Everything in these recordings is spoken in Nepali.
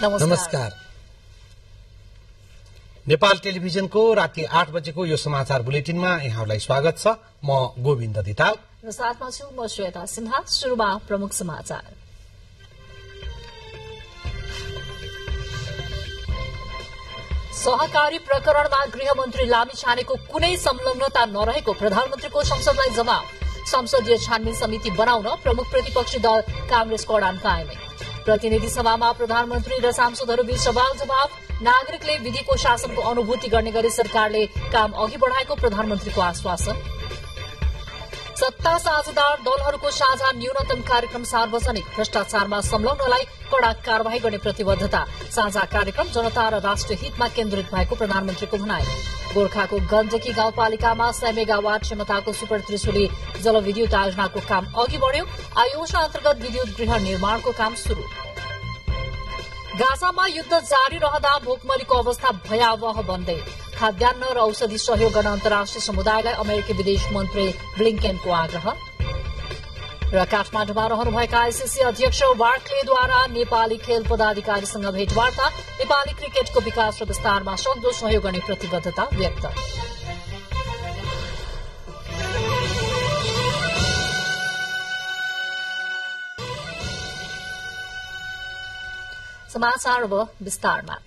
नमस्कार। नेपाल टेलिभिजनको राति 8 बजेको यो समाचार बुलेटिनमा यहाँहरूलाई स्वागत छ। म गोविन्द धिताल र साथमा छु म श्वेता सिन्हा। सुरुमा प्रमुख समाचार। सहकारी प्रकरणमा गृहमन्त्री लामिछानेको कुनै संलग्नता नरहेको प्रधानमन्त्रीको संसदलाई जवाब। संसदीय छानबिन समिति बनाउन प्रमुख प्रतिपक्षी दल कांग्रेसको अडान कायमै। प्रतिनिधि सभामा प्रधानमन्त्री र सांसदहरूबीच सवाल जवाब। नागरिकले विधिको शासनको अनुभूति गर्ने गरी सरकारले काम अघि बढ़ाएको प्रधानमन्त्रीको आश्वासन। सत्ता साझेदार दलहरूको साझा न्यूनतम कार्यक्रम सार्वजनिक। भ्रष्टाचारमा संलग्नलाई कड़ा कार्यवाही गर्ने प्रतिबद्धता। साझा कार्यक्रम जनता र राष्ट्रिय हितमा केन्द्रित भएको प्रधानमन्त्रीको भनाई। गोर्खाको गण्डकी गाउँपालिकामा 100 मेगावाट क्षमताको सुपर त्रिशुली जलविद्युत योजनाको काम अघि बढ़्यो। आयोजना अन्तर्गत विद्युत गृह निर्माणको काम शुरू। गाजामा युद्ध जारी रहँदा भोकमरीको अवस्था भयावह बन्दै। खाद्यान्न र औषधि सहयोग गर्न अन्तर्राष्ट्रिय समुदायलाई अमेरिकी विदेश मन्त्री ब्लिंकेनको आग्रह। र काठमाडौँमा रहनुभएका आईसीसी अध्यक्ष बार्क्लेद्वारा नेपाली खेल पदाधिकारीसँग भेटवार्ता। नेपाली क्रिकेटको विकास र विस्तारमा सक्दो सहयोग गर्ने प्रतिबद्धता व्यक्त। समाचार अब विस्तारमा।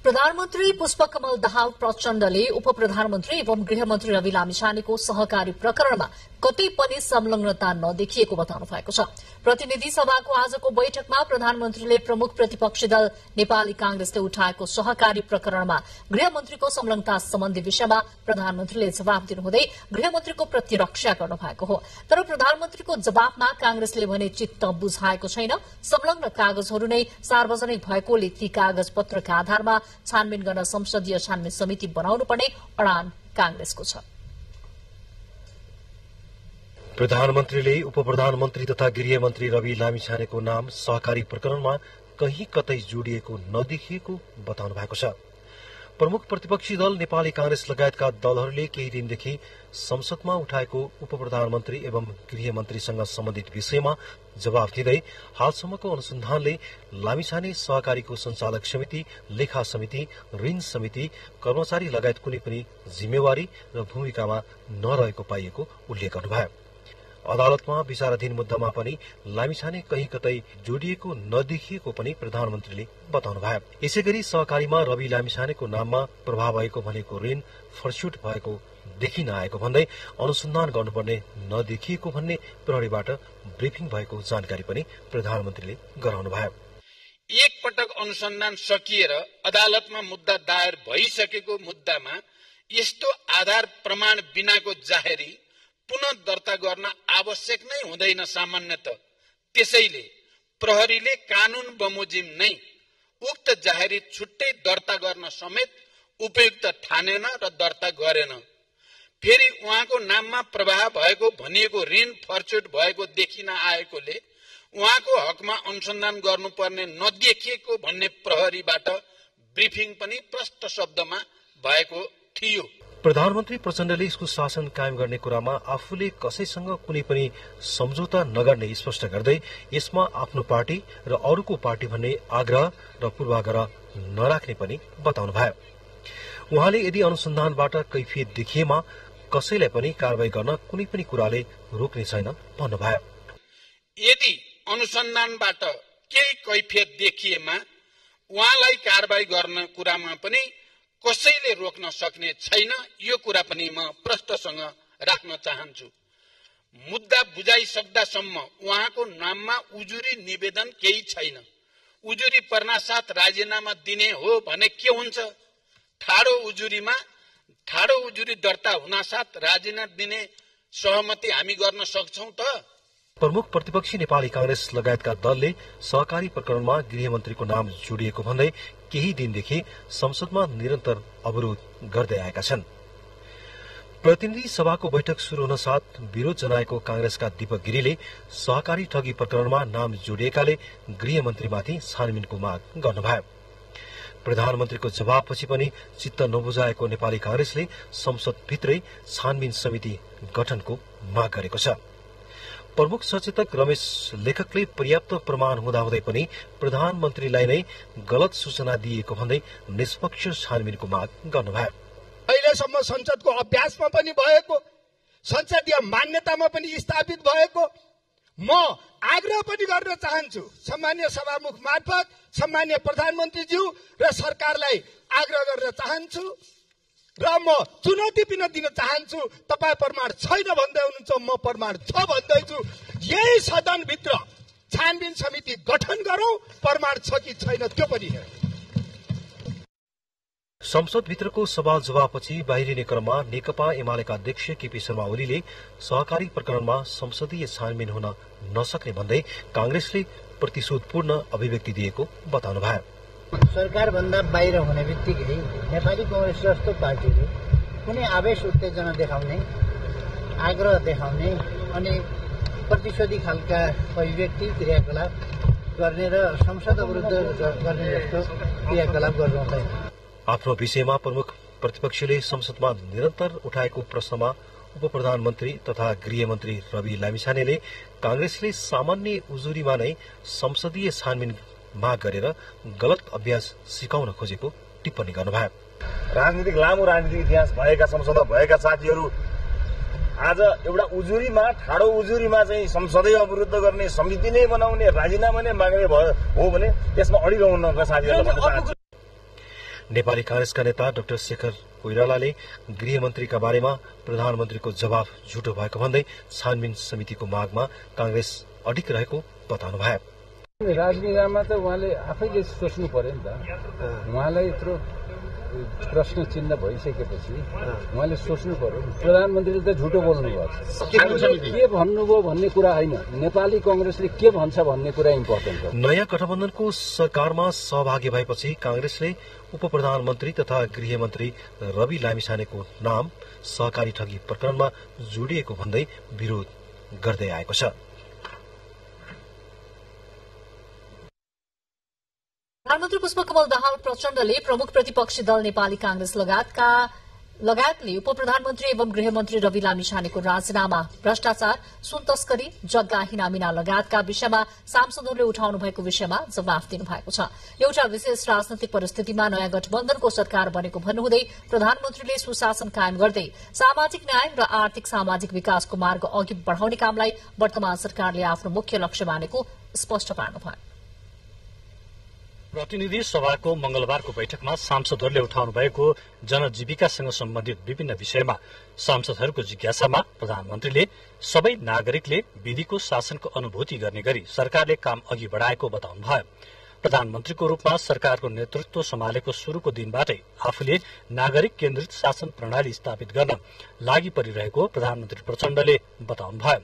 प्रधानमन्त्री पुष्पकमल दाहाल प्रचण्डले उप प्रधानमन्त्री एवं गृहमन्त्री रवि लामिछानेको सहकारी प्रकरणमा कतै पनि संलग्नता नदेखिएको बताउनु भएको छ। प्रतिनिधि सभाको आजको बैठकमा प्रधानमन्त्रीले प्रमुख प्रतिपक्षी दल नेपाली कांग्रेसले उठाएको सहकारी प्रकरणमा गृहमन्त्रीको संलग्नता सम्बन्धी विषयमा प्रधानमन्त्रीले जवाब दिनुहुँदै गृहमन्त्रीको प्रतिरक्षा गर्नु भएको हो। तर प्रधानमन्त्रीको जवाबमा कांग्रेसले भने चित्त बुझाएको छैन। संलग्न कागजहरू नै सार्वजनिक भएकोले ती कागज पत्रका आधारमा छानबिन गर्न संसदीय छानबिन समिति बनाउनु पर्ने अडान कांग्रेसको छ। प्रधानमन्त्रीले उप प्रधानमन्त्री तथा गृहमन्त्री रवि लामिछानेको नाम सहकारी प्रकरणमा कहीँ कतै जोडिएको नदेखिएको बताउनु भएको छ। प्रमुख प्रतिपक्षी दल नेपाली कांग्रेस लगायतका दलहरूले केही दिनदेखि संसदमा उठाएको उप प्रधानमन्त्री एवं गृहमन्त्रीसँग सम्बन्धित विषयमा जवाब दिँदै हालसम्मको अनुसन्धानले लामिछाने सहकारीको संचालक समिति, लेखा समिति, ऋण समिति, कर्मचारी लगायत कुनै पनि जिम्मेवारी र भूमिकामा नरहेको पाइएको उल्लेख गर्नुभयो। अदालतमा विचाराधीन मुद्दामा पनि लामिछाने कहीँ कतै जोडिएको नदेखिएको पनि प्रधानमन्त्रीले बताउनुभयो। यसैगरी सहकारीमा रवि लामिछानेको नाममा प्रभाव भएको भनेको ऋण फर्स्युट भएको देखिन आएको भन्दै अनुसन्धान गर्नुपर्ने नदेखिएको भन्ने प्रहरीबाट ब्रिफिङ भएको जानकारी पनि प्रधानमन्त्रीले गराउनुभयो। एक पटक अनुसन्धान सकिएर अदालतमा मुद्दा दायर भइसकेको मुद्दामा यस्तो आधार प्रमाण बिनाको जाहेरी पुनः दर्ता गर्न आवश्यक नै हुँदैन सामान्यतः। त्यसैले प्रहरीले कानून बमोजिम नै उक्त जाहेरी छुट्टै दर्ता गर्न समेत उपयुक्त ठानेन र दर्ता गरेन। फेरि उहाँको नाममा प्रवाह भएको भनिएको ऋण फर्चुट भएको देखिन आएकोले उहाँको हकमा अनुसन्धान गर्नुपर्ने नदेखिएको भन्ने प्रहरीबाट ब्रिफिङ पनि प्रष्ट शब्दमा भएको थियो। प्रधानमन्त्री प्रचण्डले यसको शासन कायम गर्ने कुरामा आफूले कसैसँग कुनै पनि सम्झौता नगर्ने स्पष्ट गर्दै यसमा आफ्नो पार्टी र अरूको पार्टी भन्ने आग्रह र पूर्वाग्रह नराख्ने पनि बताउनुभयो। उहाँले यदि अनुसन्धानबाट कैफियत देखिएमा कसैलाई पनि कारवाही गर्न कुनै पनि कुराले रोक्ने छैन भन्नुभयो। यदि अनुसन्धानबाट केही कैफियत देखिएमा उहाँलाई कारवाही गर्न कुरामा पनि कसैले रोक्न सक्ने छैन। यो कुरा पनि म प्रष्टसँग राख्न चाहन्छु। मुद्दा बुझाइसक्दासम्म उहाँको नाममा उजुरी निवेदन केही छैन। उजुरी पर्नासाथ राजीनामा दिने हो भने के हुन्छ? ठाडो उजुरी दर्ता हुनासाथ राजीनामा दिने सहमति हामी गर्न सक्छौं त? प्रमुख प्रतिपक्षी नेपाली कांग्रेस लगायतका दलले सहकारी प्रकरणमा गृहमन्त्रीको नाम जोडिएको भन्दै केही दिनदेखि संसदमा निरन्तर अवरोध गर्दै आएका छन्। प्रतिनिधि सभाको बैठक शुरू हुन साथ विरोध जनाएको कांग्रेसका दीपक गिरीले सहकारी ठगी प्रकरणमा नाम जोडिएकाले गृहमन्त्रीमाथि छानबिनको माग गर्नुभयो। प्रधानमन्त्रीको जवाबपछि पनि चित्त नबुझाएको नेपाली कांग्रेसले संसदभित्रै छानबिन समिति गठनको माग गरेको छ। प्रमुख सचेतक रमेश लेखकले पर्याप्त प्रमाण हुँदाहुँदै पनि प्रधानमन्त्रीलाई नै गलत सूचना दिएको भन्दै निष्पक्ष छानबिनको माग गर्नुभयो। अहिलेसम्म संसदको अभ्यासमा पनि भएको, संसदीय मान्यतामा पनि स्थापित भएको म आग्रह पनि गर्न चाहन्छु सम्माननीय सभामुख मार्फत सम्माननीय प्रधानमन्त्रीज्यू र सरकारलाई आग्रह गर्न चाहन्छु र म चुनौती पनि दिन चाहन्छु। तपाई प्रमाण छैन भन्दै हुनुहुन्छ, म प्रमाण छ भन्दैछु। यही सदनभित्र छानबिन समिति गठन गरौं, प्रमाण छ कि छैन त्यो पनि हेरौं। संसदभित्रको सवाल जवाबपछि बाहिरिने क्रममा नेकपा एमालेका अध्यक्ष केपी शर्मा ओलीले सहकारी प्रकरणमा संसदीय छानबिन हुन नसक्ने भन्दै कांग्रेसले प्रतिशोधपूर्ण अभिव्यक्ति दिएको बताउनुभयो। सरकार भन्दा बाहिर हुने बित्तिकै नेपाली कांग्रेस जस्तो पार्टीले कुनै आवेश उत्तेजना देखाउने, आग्रह देखाउने अनि प्रतिशोधी खालका अभिव्यक्ति क्रियाकलाप गर्ने र संसद अवरुद्ध गर्ने जस्तो क्रियाकलाप गर्नु हुँदैन। आफ्नो विषयमा प्रमुख प्रतिपक्षले संसदमा निरन्तर उठाएको प्रश्नमा उपप्रधानमन्त्री तथा गृहमन्त्री रवि लामिछानेले कांग्रेसले सामान्य उजुरीमा नै संसदीय छानबिन माग गरेर गलत अभ्यास सिकाउन खोजेको टिप्पणी गर्नुभयो। लामो राजनीतिक इतिहास भएका संसदमा भएका साथीहरू आज एउटा उजुरीमा, ठाडो उजुरीमा चाहिँ संसदै अवरुद्ध गर्ने, समिति नै बनाउने, राजीनामा नै माग्ने हो भने त्यसमा अडिरहनुका साथीहरूलाई नेपाली कांग्रेसका नेता डाक्टर शेखर कोइरालाले गृहमन्त्रीका बारेमा प्रधानमन्त्रीको जवाफ झुटो भएको भन्दै छानबिन समितिको मागमा कांग्रेस अडिग रहेको बताउनुभयो। राजनीतिमा त उहाँले आफैले सोच्नु पर्यो नि त। उहाँलाई यत्रो प्रश्न चिन्ह भइसकेपछि उहाँले सोच्नु पर्यो। प्रधानमन्त्रीले त झुटो बोल्नु भएको छ। के भन्नुभयो भन्ने कुरा होइन, नेपाली कांग्रेसले के भन्छ भन्ने कुरा इम्पोर्टेन्ट हो। नयाँ गठबन्धनको सरकारमा सहभागी भएपछि कांग्रेसले उपप्रधानमन्त्री तथा गृहमन्त्री रवि लामिछानेको नाम सहकारी ठगी प्रकरणमा जोडिएको भन्दै विरोध गर्दै आएको छ। प्रधानमन्त्री पुष्पकमल दाहाल प्रचण्डले प्रमुख प्रतिपक्षी दल नेपाली कांग्रेस लगायतले उपप्रधानमन्त्री एवं गृहमन्त्री रवि लामिछानेको राजीनामा, भ्रष्टाचार, सुन तस्करी, जग्गा हिनामिना लगायतका विषयमा सांसदहरूले उठाउनु भएको विषयमा जवाफ दिनुभएको छ। एउटा विशेष राजनैतिक परिस्थितिमा नयाँ गठबन्धनको सरकार बनेको भन्नुहुँदै प्रधानमन्त्रीले सुशासन कायम गर्दै सामाजिक न्याय र आर्थिक सामाजिक विकासको मार्ग अघि बढ़ाउने कामलाई वर्तमान सरकारले आफ्नो मुख्य लक्ष्य मानेको स्पष्ट पार्नुभयो। प्रतिनिधि सभाको मंगलबारको बैठकमा सांसदहरूले उठाउनु भएको जनजीविकासँग सम्बन्धित विभिन्न विषयमा सांसदहरूको जिज्ञासामा प्रधानमन्त्रीले सबै नागरिकले विधिको शासनको अनुभूति गर्ने गरी सरकारले काम अघि बढ़ाएको बताउनुभयो। प्रधानमन्त्रीको रूपमा सरकारको नेतृत्व सम्हालेको शुरूको दिनबाटै आफूले नागरिक केन्द्रित शासन प्रणाली स्थापित गर्न लागि परिरहेको प्रधानमन्त्री प्रचण्डले बताउनुभयो।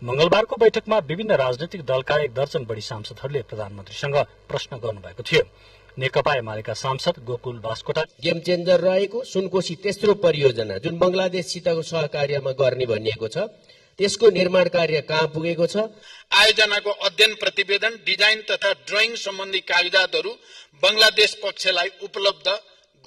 मंगलबारको बैठकमा विभिन्न राजनैतिक दलका 1 दर्जन बढ़ी सांसदहरूले प्रधानमन्त्रीसँग प्रश्न गर्नुभएको थियो। नेकपा एमालेका सांसद गोकुल बास्कोटा गेम चेन्जर रहेको सुनकोशी तेस्रो परियोजना जुन बंगलादेशसितको सहकार्यमा गर्ने भनिएको छ, त्यसको निर्माण कार्य कहाँ पुगेको छ? आयोजनाको अध्ययन प्रतिवेदन, डिजाइन तथा ड्रइङ सम्बन्धी कागजातहरू बंगलादेश पक्षलाई उपलब्ध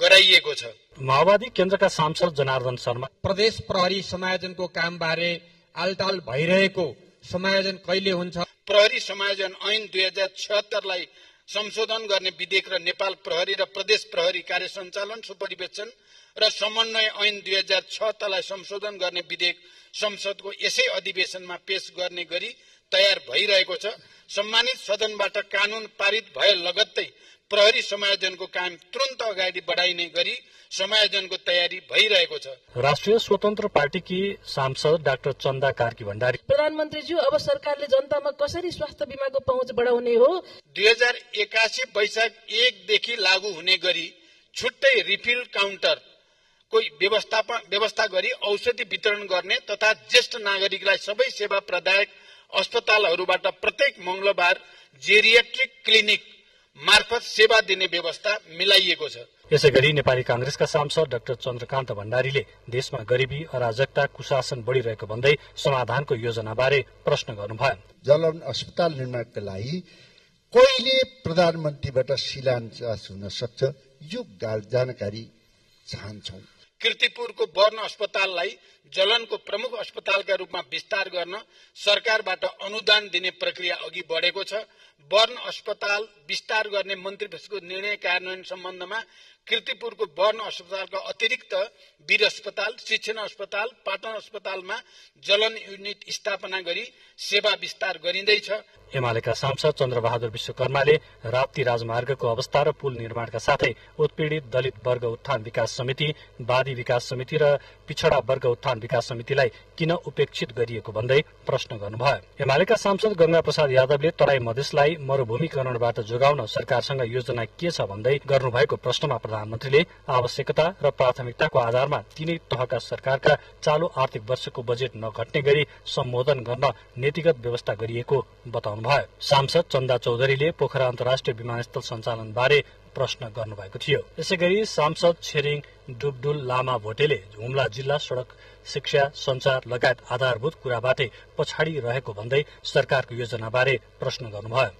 गराइएको छ। माओवादी केन्द्रका सांसद जनार्दन शर्मा प्रदेश प्रहरी समायोजनको कामबारे आलटाल भइरहेको समायोजन कहिले हुन्छ? प्रहरी समायोजन ऐन 2076लाई संशोधन गर्ने विधेयक र नेपाल प्रहरी र प्रदेश प्रहरी कार्य सञ्चालन, सुपरिवेक्षण र समन्वय ऐन 2076लाई संशोधन गर्ने विधेयक संसदको यसै अधिवेशनमा पेश गर्ने गरी तयार भइरहेको छ। सम्मानित सदनबाट कानून पारित भए लगत्तै प्रहरी समायोजनको काम तुरन्त अगाडि बढाइने गरी समायोजनको तयारी भइरहेको छ। राष्ट्रिय स्वतन्त्र पार्टीकी सांसद डाक्टर चन्दा कार्की भण्डारी प्रधानमन्त्रीज्यू, अब सरकारले जनतामा कसरी स्वास्थ्य बीमाको पहुँच बढाउने हो? 2081 वैशाख 1 देखि लागू हुने गरी छुट्टै रिफिल काउन्टरको व्यवस्था गरी औषधि वितरण गर्ने तथा ज्येष्ठ नागरिकलाई सबै सेवा प्रदायक अस्पतालहरूबाट प्रत्येक मंगलबार जेरियाट्रिक क्लिनिक मार्फत सेवा दिने व्यवस्था मिलाइएको छ। यसैगरी नेपाली कांग्रेसका सांसद डाक्टर चन्द्रकान्त भण्डारीले देशमा गरिबी, अराजकता, कुशासन बढ़िरहेको भन्दै समाधानको योजनाबारे प्रश्न गर्नुभयो। जलवन अस्पताल निर्माणका लागि कहिले प्रधानमन्त्रीबाट शिलान्यास हुन सक्छ, यो जानकारी चाहन्छौं। कीर्तिपुरको वर्ण अस्पताललाई जलनको प्रमुख अस्पतालका रूपमा विस्तार गर्न सरकारबाट अनुदान दिने प्रक्रिया अघि बढेको छ। वर्ण अस्पताल विस्तार गर्ने मन्त्री परिषदको निर्णय कार्यान्वयन सम्बन्धमा कीर्तिपुरको वर्ण अस्पतालका अतिरिक्त वीर अस्पताल, शिक्षण अस्पताल, पाटन अस्पतालमा जलन युनिट स्थापना गरी सेवा विस्तार गरिँदैछ। एमालेका सांसद चन्द्रबहादुर विश्वकर्माले राप्ती राजमार्गको अवस्था र पुल निर्माणका साथै उत्पीडित दलित वर्ग उत्थान विकास समिति, वादी विकास समिति र पिछड़ा वर्ग उत्थान विकास समितिलाई किन उपेक्षित गरिएको भन्दै प्रश्न गर्नुभयो। एमालेका सांसद गंगा प्रसाद यादवले तराई मधेसलाई मरुभूमिकरणबाट जोगाउन सरकारसँग योजना के छ भन्दै गर्नुभएको प्रश्नमा प्रधानमन्त्रीले आवश्यकता र प्राथमिकताको आधारमा तीनै तहका सरकारका चालू आर्थिक वर्षको बजेट नघट्ने गरी सम्बोधन गर्न नीतिगत व्यवस्था गरिएको बताउनुभयो। सांसद चन्दा चौधरीले पोखरा अन्तर्राष्ट्रिय विमानस्थल सञ्चालन बारे प्रश्न गर्नुभएको थियो। यसैगरी सांसद छेरिङ डुबडुल लामा भोटेले हुम्ला जिल्ला सड़क, शिक्षा, संचार लगायत आधारभूत कुराबाटै पछाडि रहेको भन्दै सरकारको योजना बारे प्रश्न गर्नुभयो।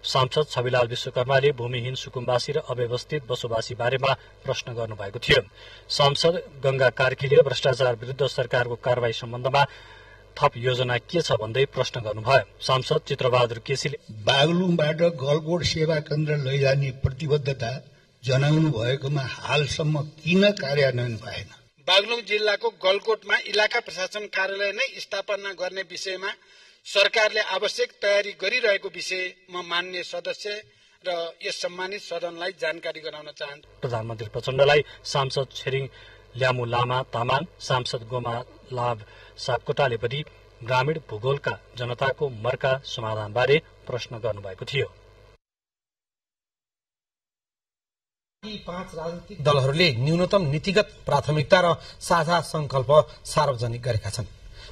सांसद छविलाल विश्वकर्माले भूमिहीन सुकुम्बासी र अव्यवस्थित बसोबासी बारेमा प्रश्न गर्नुभएको थियो। सांसद गंगा कार्कीले भ्रष्टाचार विरुद्ध सरकारको कारवाही सम्बन्धमा थप योजना के छ भन्दै प्रश्न गर्नुभयो। सांसद चित्रबहादुर केसीले बागलुङबाट गलकोट सेवा केन्द्र लैजाने प्रतिबद्धता जनाउनु भएकोमा हालसम्म किन कार्यान्वयन भएन? बागलुङ जिल्लाको गलकोटमा इलाका प्रशासन कार्यालय नै स्थापना गर्ने विषयमा सरकारले आवश्यक तयारी गरिरहेको विषयमा माननीय सदस्य र यस सम्मानित सदनलाई जानकारी गराउन चाहन्छु। प्रधानमन्त्री प्रचण्डलाई सांसद छेरिङ ल्यामु लामा तामाङ, सांसद गोमा लाभ सापकोटाले पनि ग्रामीण भूगोलका जनताको मर्का समाधानबारे प्रश्न गर्नुभएको थियो। यी 5 राजनीतिक दलहरूले न्यूनतम नीतिगत प्राथमिकता र साझा संकल्प सार्वजनिक गरेका छन्।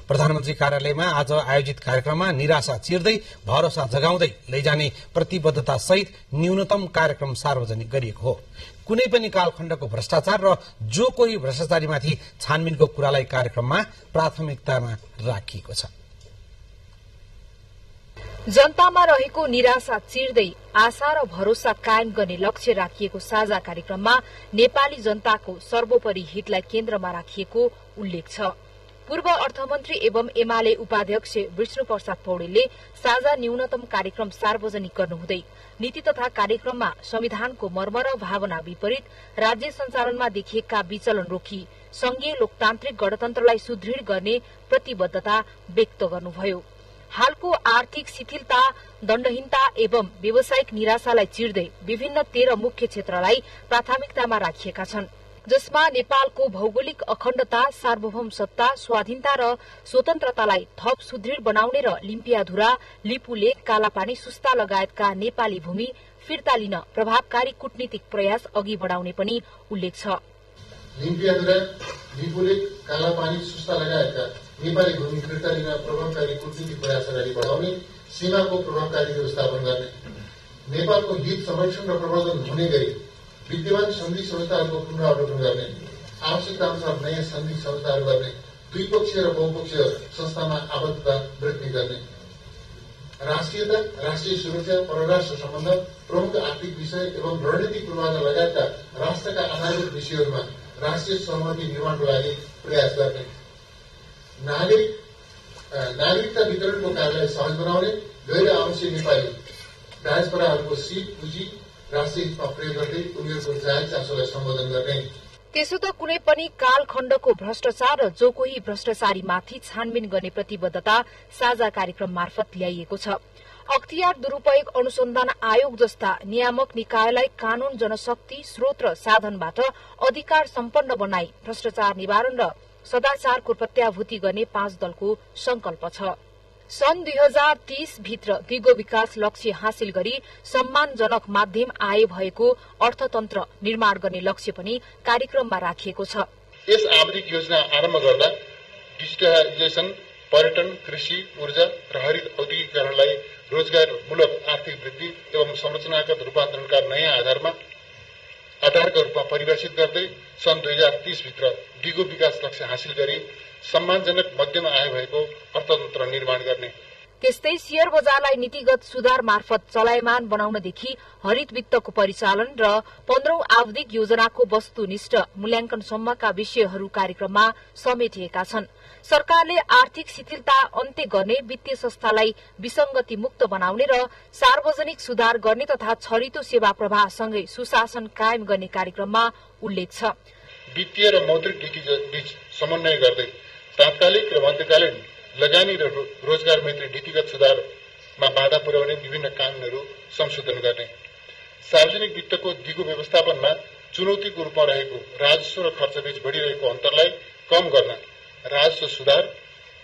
प्रधानमन्त्री कार्यालयमा आज आयोजित कार्यक्रममा निराशा चिर्दै भरोसा जगाउँदै लैजाने प्रतिबद्धता सहित न्यूनतम कार्यक्रम सार्वजनिक गरिएको हो। कुनै पनि कालखण्डको भ्रष्टाचार र जो कोही भ्रष्टाचारीमाथि छानबिनको कुरालाई कार्यक्रममा प्राथमिकतामा राखिएको छ। जनतामा रहेको निराशा चिर्दै आशा र भरोसा कायम गर्ने लक्ष्य राखिएको साझा कार्यक्रममा नेपाली जनताको सर्वोपरि हितलाई केन्द्रमा राखिएको उल्लेख छ। पूर्व अर्थमन्त्री एवं एमाले उपाध्यक्ष विष्णु प्रसाद पौडेलले साझा न्यूनतम कार्यक्रम सार्वजनिक गर्नुहुँदै नीति तथा कार्यक्रममा संविधानको मर्म र भावना विपरीत राज्य सञ्चालनमा देखिएका विचलन रोकी संघीय लोकतान्त्रिक गणतन्त्रलाई सुदृढ गर्ने प्रतिबद्धता व्यक्त गर्नुभयो। हालको आर्थिक शिथिलता, दण्डहीनता एवं व्यावसायिक निराशालाई चिर्दै विभिन्न 13 मुख्य क्षेत्रलाई प्राथमिकतामा राखिएका छन्, जसमा नेपालको भौगोलिक अखण्डता, सार्वभौम सत्ता, स्वाधीनता र स्वतन्त्रतालाई थप सुदृढ बनाउने र लिम्पियाधुरा, लिपुलेक, कालापानी, सुस्ता लगायतका नेपाली भूमि फिर्ता लिन प्रभावकारी कूटनीतिक प्रयास अघि बढाउने पनि उल्लेख छ। लिम्पियाधुरा, लिपुलेक, कालापानी, सुस्ता लगायतका नेपाली भूमि फिर्ता लिन प्रभावकारी कूटनीतिक प्रयास अगाडि बढाउने, सीमाको प्रभावकारी व्यवस्थापन गर्ने, नेपालको हित संरक्षण र प्रवर्धन हुने गरी विद्यमान सन्धि संस्थाहरूको पुनरावलोकन गर्ने, आवश्यकता अनुसार नयाँ सन्धि संस्थाहरू गर्ने, द्विपक्षीय र बहुपक्षीय संस्थामा आबद्धता वृद्धि गर्ने, राष्ट्रियता, राष्ट्रिय सुरक्षा, परराष्ट्र सम्बन्ध, प्रमुख आर्थिक विषय एवं रणनीतिक पूर्वाधार लगायतका राष्ट्रका आधारभूत विषयहरूमा राष्ट्रिय सहमति निर्माणको लागि प्रयास गर्ने, नागरिकता वितरणको कार्यलाई सहज बनाउने, गैर आवासीय नेपाली डायस्पोराहरूको सिप पुँजी राष्ट्रिय हितमा प्रयोग गर्दै उनीहरूको जायज चासोलाई सम्बोधन गर्ने। त्यसो त कुनै पनि कालखण्डको भ्रष्टाचार र जो कोही भ्रष्टाचारीमाथि छानबिन गर्ने प्रतिबद्धता साझा कार्यक्रम मार्फत ल्याइएको छ। अख्तियार दुरूपयोग अनुसन्धान आयोग जस्ता नियामक निकायलाई कानून, जनशक्ति, स्रोत र साधनबाट अधिकार सम्पन्न बनाई भ्रष्टाचार निवारण र सदाचारको प्रत्याभूति गर्ने 5 दलको संकल्प छ। सन् 2030 भित्र दिगो विकास लक्ष्य हासिल गरी सम्मानजनक माध्यम आय भएको अर्थतन्त्र निर्माण गर्ने लक्ष्य पनि कार्यक्रममा राखिएको छ। यस आवधिक योजना आरम्भ गर्दा डिजिटलाइजेसन, पर्यटन, कृषि, ऊर्जा र हरित औद्योगिकरणलाई रोजगारमूलक आर्थिक वृद्धि एवं संरचनागत रूपान्तरणका नयाँ आधारका रूपमा परिभाषित गर्दै सन् 2030 भित्र दिगो विकास लक्ष्य हासिल गरी सम्मानजनक मध्यम आय भएको अर्थतन्त्र निर्माण गर्ने। त्यस्तै शेयर बजारलाई नीतिगत सुधार मार्फत चलायमान बनाउनदेखि हरित वित्तको परिचालन र 15औं आवधिक योजनाको वस्तुनिष्ठ मूल्याङ्कनसम्मका विषयहरू कार्यक्रममा समेटिएका छन्। सरकारले आर्थिक शिथिलता अन्त्य गर्ने, वित्तीय संस्थालाई विसंगति मुक्त बनाउने र सार्वजनिक सुधार गर्ने तथा छरितो सेवा प्रवाहसँगै सुशासन कायम गर्ने कार्यक्रममा उल्लेख छ। वित्तीय र मौद्रिक नीति बीच समन्वय गर्दै तात्कालिक र मध्यकालीन लगानी र रोजगार मैत्री नीतिगत सुधारमा बाधा पुर्याउने विभिन्न कानूनहरू संशोधन गर्ने, सार्वजनिक वित्तको दिगो व्यवस्थापनमा चुनौतीको रूपमा रहेको राजस्व र खर्चबीच बढ़िरहेको अन्तरलाई कम गर्न, राजस्व सुधार,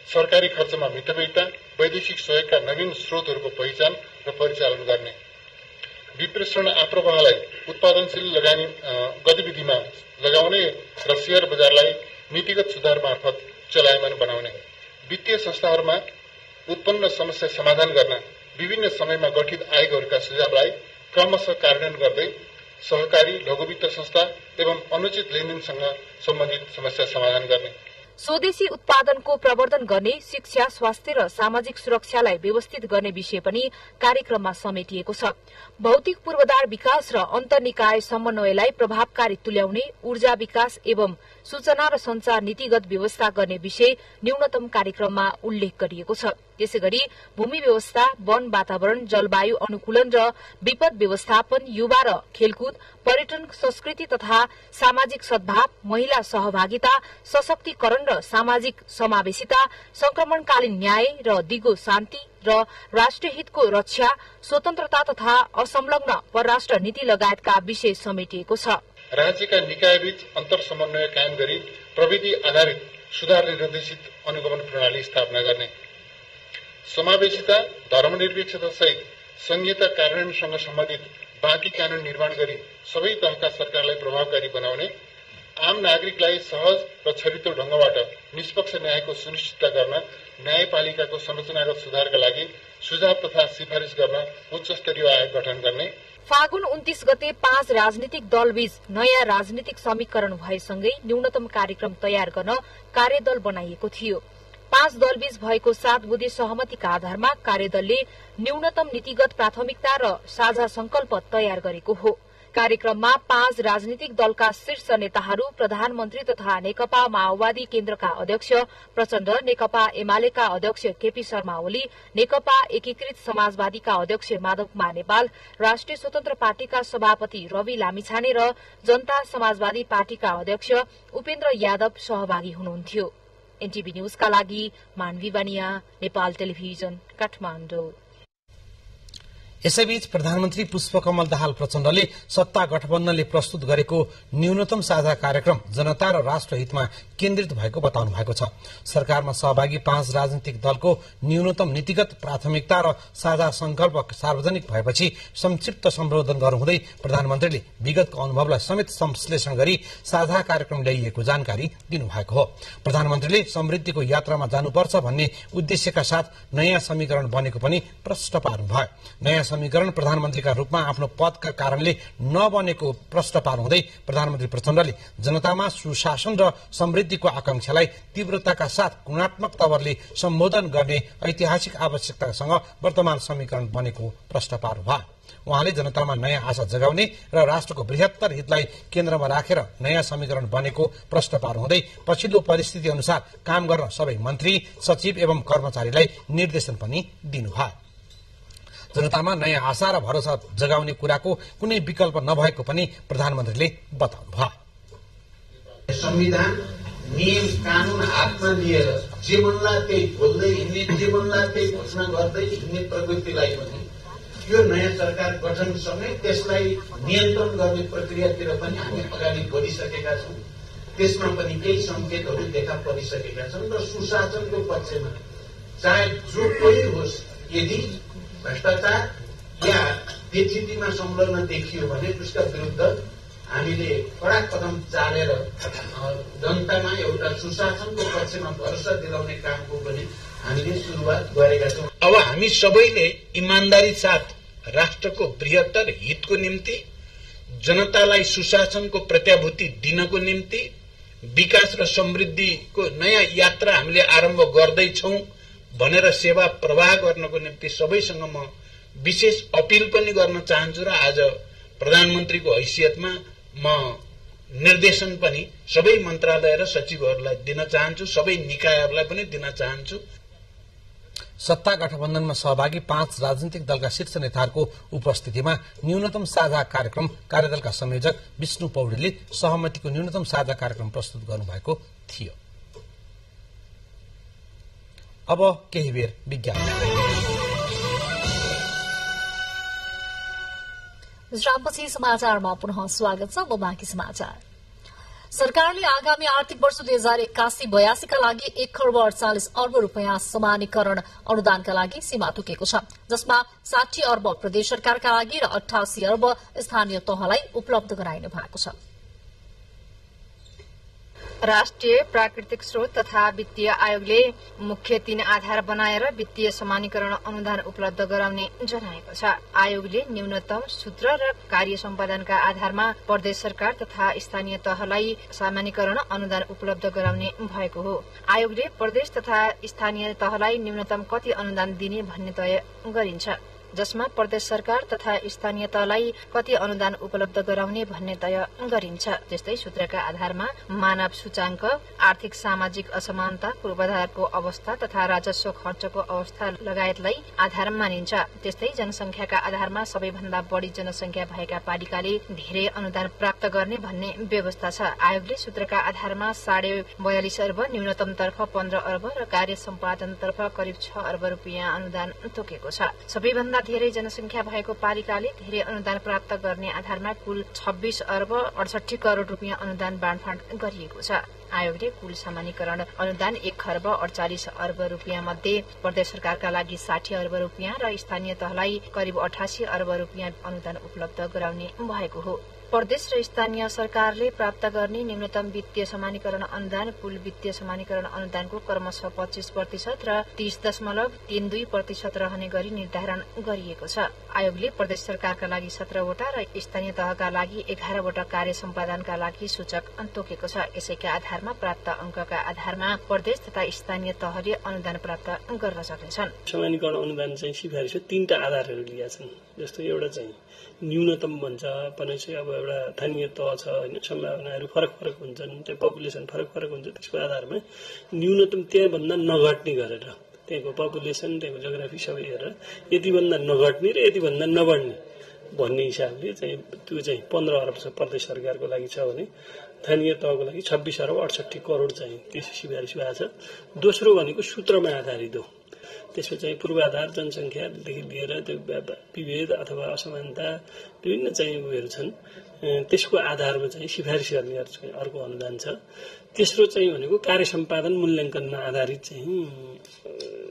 सरकारी खर्चमा मितव्ययिता, वैदेशिक सहयोगका नवीन स्रोतहरूको पहिचान र परिचालन गर्ने, विप्रेषण आप्रवाहलाई उत्पादनशील लगानी गतिविधिमा लगाउने र शेयर बजारलाई नीतिगत सुधार मार्फत चलायमान बनाउने, वित्तीय संस्थाहरूमा उत्पन्न समस्या समाधान गर्न विभिन्न समयमा गठित आयोगहरूका सुझावलाई क्रमशः कार्यान्वयन गर्दै सहकारी लघु वित्त संस्था एवं अनुचित लेनदेनसँग सम्बन्धित समस्या समाधान गर्ने, स्वदेशी उत्पादनको प्रवर्धन गर्ने, शिक्षा, स्वास्थ्य र सामाजिक सुरक्षालाई व्यवस्थित गर्ने विषय पनि कार्यक्रममा समेटिएको छ। भौतिक पूर्वाधार विकास र अन्तर्निकाय समन्वयलाई प्रभावकारी तुल्याउने, ऊर्जा विकास एवं सूचना र संचार नीतिगत व्यवस्था गर्ने विषय न्यूनतम कार्यक्रममा उल्लेख गरिएको छ। त्यसैगरी भूमि व्यवस्था, वन वातावरण, जलवायु अनुकूलन र विपद व्यवस्थापन, युवा र खेलकुद, पर्यटन, संस्कृति तथा सामाजिक सद्भाव, महिला सहभागिता, सशक्तिकरण र सामाजिक समावेशिता, संक्रमणकालीन न्याय र दिगो शान्ति र राष्ट्रिय हितको रक्षा, स्वतन्त्रता तथा असंलग्न परराष्ट्र नीति लगायतका विषय समेटिएको छ। राज्यका निकायबीच अन्तर समन्वय कायम गरी प्रविधि आधारित सुधार निर्देशित अनुगमन प्रणाली स्थापना गर्ने, समावेशिता, धर्मनिरपेक्षता सहित संहिता कार्यान्वयनसँग सम्बन्धित बाँकी कानून निर्माण गरी सबै तहका सरकारलाई प्रभावकारी बनाउने, आम नागरिकलाई सहज र छरितो ढंगबाट निष्पक्ष न्यायको सुनिश्चितता गर्न न्यायपालिकाको संरचनागत सुधारका लागि सुझाव तथा सिफारिश गर्न उच्च स्तरीय आयोग गठन गर्ने। फागुन 29 गते 5 राजनीतिक दलबीच नयाँ राजनीतिक समीकरण भएसँगै न्यूनतम कार्यक्रम तयार गर्न कार्यदल बनाइएको थियो। 5 दलबीच भएको 7 बुँदे सहमतिका आधारमा कार्यदलले न्यूनतम नीतिगत प्राथमिकता र साझा संकल्प तयार गरेको हो। कार्यक्रममा 5 राजनीतिक दलका शीर्ष नेताहरू, प्रधानमन्त्री तथा नेकपा माओवादी केन्द्रका अध्यक्ष प्रचण्ड, नेकपा एमालेका अध्यक्ष केपी शर्मा ओली, नेकपा एकीकृत समाजवादीका अध्यक्ष माधव कुमार नेपाल, राष्ट्रिय स्वतन्त्र पार्टीका सभापति रवि लामिछाने र जनता समाजवादी पार्टीका अध्यक्ष उपेन्द्र यादव सहभागी हुनुहुन्थ्यो। एनटीभी न्यूजका लागि मानवी बानिया, नेपाल टेलिभिजन, काठमाडौँ। यसैबीच प्रधानमन्त्री पुष्पकमल दाहाल प्रचण्डले सत्ता गठबन्धनले प्रस्तुत गरेको न्यूनतम साझा कार्यक्रम जनता र राष्ट्र हितमा केन्द्रित भएको बताउनु भएको छ। सरकारमा सहभागी 5 राजनीतिक दलको न्यूनतम नीतिगत प्राथमिकता र साझा संकल्प सार्वजनिक भएपछि संक्षिप्त सम्बोधन गर्नुहुँदै प्रधानमन्त्रीले विगतको अनुभवलाई समेत संश्लेषण गरी साझा कार्यक्रम ल्याइएको जानकारी दिनुभएको हो। प्रधानमन्त्रीले समृद्धिको यात्रामा जानुपर्छ भन्ने उद्देश्यका साथ नयाँ समीकरण बनेको पनि प्रश्न पार्नुभयो। नयाँ समीकरण प्रधानमन्त्रीका रूपमा आफ्नो पदका कारणले नबनेको प्रश्न पार्नुहुँदै प्रधानमन्त्री प्रचण्डले जनतामा सुशासन र समृद्धिको आकांक्षालाई तीव्रताका साथ गुणात्मक तवरले सम्बोधन गर्ने ऐतिहासिक आवश्यकतासँग वर्तमान समीकरण बनेको प्रश्न पार्नुभयो। उहाँले जनतामा नयाँ आशा जगाउने र राष्ट्रको बृहत्तर हितलाई केन्द्रमा राखेर नयाँ समीकरण बनेको प्रश्न पार्नुहुँदै पछिल्लो परिस्थिति अनुसार काम गर्न सबै मन्त्री, सचिव एवं कर्मचारीलाई निर्देशन पनि दिनुभयो। जनतामा नयाँ आशा र भरोसा जगाउने कुराको कुनै विकल्प नभएको पनि प्रधानमन्त्रीले बताउनुभयो। संविधान, नियम, कानून हातमा लिएर जे मनला त्यही बोल्दै हिँड्ने, जे मनला त्यही घोषणा गर्दै हिँड्ने प्रवृत्तिलाई पनि यो नयाँ सरकार गठनसँगै त्यसलाई नियन्त्रण गर्ने प्रक्रियातिर पनि हामी अगाडि बढिसकेका छौं। त्यसमा पनि केही संकेतहरू देखा परिसकेका छन् र सुशासनको पक्षमा चाहे जो कोही होस्, यदि भ्रष्टाचार या बेचितीमा संलग्न देखियो भने त्यसका विरुद्ध हामीले कडा कदम चालेर जनतामा एउटा सुशासनको पक्षमा भरोसा दिलाउने कामको पनि हामीले सुरुवात गरेका छौं। अब हामी सबैले इमानदारी साथ राष्ट्रको बृहत्तर हितको निम्ति, जनतालाई सुशासनको प्रत्याभूति दिनको निम्ति, विकास र समृद्धिको नयाँ यात्रा हामीले आरम्भ गर्दैछौं भनेर सेवा प्रवाह गर्नको निम्ति सबैसँग म विशेष अपिल पनि गर्न चाहन्छु र आज प्रधानमन्त्रीको हैसियतमा म निर्देशन पनि सबै मन्त्रालय र सचिवहरूलाई दिन चाहन्छु, सबै निकायहरूलाई पनि दिन चाहन्छु। सत्ता गठबन्धनमा सहभागी 5 राजनीतिक दलका शीर्ष नेताहरूको उपस्थितिमा न्यूनतम साझा कार्यक्रम कार्यदलका संयोजक विष्णु पौडेलले सहमतिको न्यूनतम साझा कार्यक्रम प्रस्तुत गर्नुभएको थियो। अब केही बेर विज्ञापन। विश्रामपछि समाचारमा पुनः स्वागत छ। बाँकी समाचार। सरकारले आगामी आर्थिक वर्ष 2081-82 का लागि 1 खर्ब 48 अर्ब रूपियाँ समानीकरण अनुदानका लागि सीमा तोकेको छ, जसमा 60 अर्ब प्रदेश सरकारका लागि र 88 अर्ब स्थानीय तहलाई उपलब्ध गराइने भएको छ। राष्ट्रिय प्राकृतिक स्रोत तथा वित्तीय आयोगले मुख्य 3 आधार बनाएर वित्तीय समानीकरण अनुदान उपलब्ध गराउने जनाएको छ। आयोगले न्यूनतम सूत्र र कार्य सम्पादनका आधारमा प्रदेश सरकार तथा स्थानीय तहलाई समानीकरण अनुदान उपलब्ध गराउने भएको हो। आयोगले प्रदेश तथा स्थानीय तहलाई न्यूनतम कति अनुदान दिने भन्ने तय गरिन्छ, जसमा प्रदेश सरकार तथा स्थानीय तहलाई कति अनुदान उपलब्ध गराउने भन्ने तय गरिन्छ। त्यस्तै सूत्रका आधारमा मानव सूचाङ्क, आर्थिक सामाजिक असमानता, पूर्वाधारको अवस्था तथा राजस्व खर्चको अवस्था लगायतलाई आधार मानिन्छ। त्यस्तै जनसंख्याका आधारमा सबैभन्दा बढी जनसंख्या भएका पालिकाले धेरै अनुदान प्राप्त गर्ने भन्ने व्यवस्था छ। आयोगले सूत्रका आधारमा 42.5 अर्ब, न्यूनतमतर्फ 15 अर्ब र कार्य सम्पादनतर्फ करिब 6 अर्ब रूपियाँ अनुदान तोकेको छ। सबैभन्दा धेरै जनसंख्या भएको पालिकाले धेरै अनुदान प्राप्त गर्ने आधारमा कुल 26 अर्ब 68 करोड़ रूपियाँ अनुदान बाँडफाँड गरिएको छ। आयोगले कुल समानीकरण अनुदान 1 खर्ब 48 अर्ब रूपियाँ मध्ये प्रदेश सरकारका लागि 60 अर्ब रूपियाँ र स्थानीय तहलाई करिब 88 अर्ब रूपियाँ अनुदान उपलब्ध गराउने भएको हो। प्रदेश र स्थानीय सरकारले प्राप्त गर्ने न्यूनतम वित्तीय समानीकरण अनुदान कुल वित्तीय समानीकरण अनुदानको क्रमशः 25% र 30.32% रहने गरी निर्धारण गरिएको छ। आयोगले प्रदेश सरकारका लागि 17 वटा र स्थानीय तहका लागि 11 वटा कार्य सम्पादनका लागि सूचक तोकेको छ। यसैका आधारमा प्राप्त अंकका आधारमा प्रदेश तथा स्थानीय तहले अनुदान प्राप्त गर्न सक्नेछन्। समानीकरण अनुदान चाहिँ सिफारिस 3टा आधारहरू लिएका छन्। जस्तो एउटा चाहिँ न्यूनतम भन्छ, पनि अब एउटा स्थानीय तह छ हैन, सम्भावनाहरू फरक हुन्छन्, त्यो पपुलेसन फरक हुन्छ। त्यसको आधारमा न्यूनतम त्यहाँभन्दा नघट्ने गरेर त्यहाँको पपुलेसन, त्यहाँको जियोग्राफी सबै हेरेर यति भन्दा नघट्ने र यति भन्दा नबढ्ने भन्ने हिसाबले चाहिँ त्यो चाहिँ 15 अर्ब छ प्रदेश सरकारको लागि छ भने स्थानीय तहको लागि 26 अर्ब 68 करोड चाहिँ त्यसो सिफारिस भएको छ। दोस्रो भनेको सूत्रमा आधारित हो। त्यसमा चाहिँ पूर्वाधार, जनसंख्यादेखि लिएर त्यो विभेद अथवा असमानता विभिन्न चाहिँ उयोहरू छन्। त्यसको आधारमा चाहिँ सिफारिस गर्ने अर्को अनुदान छ। तेस्रो चाहिँ भनेको कार्य सम्पादन मूल्याङ्कनमा आधारित चाहिँ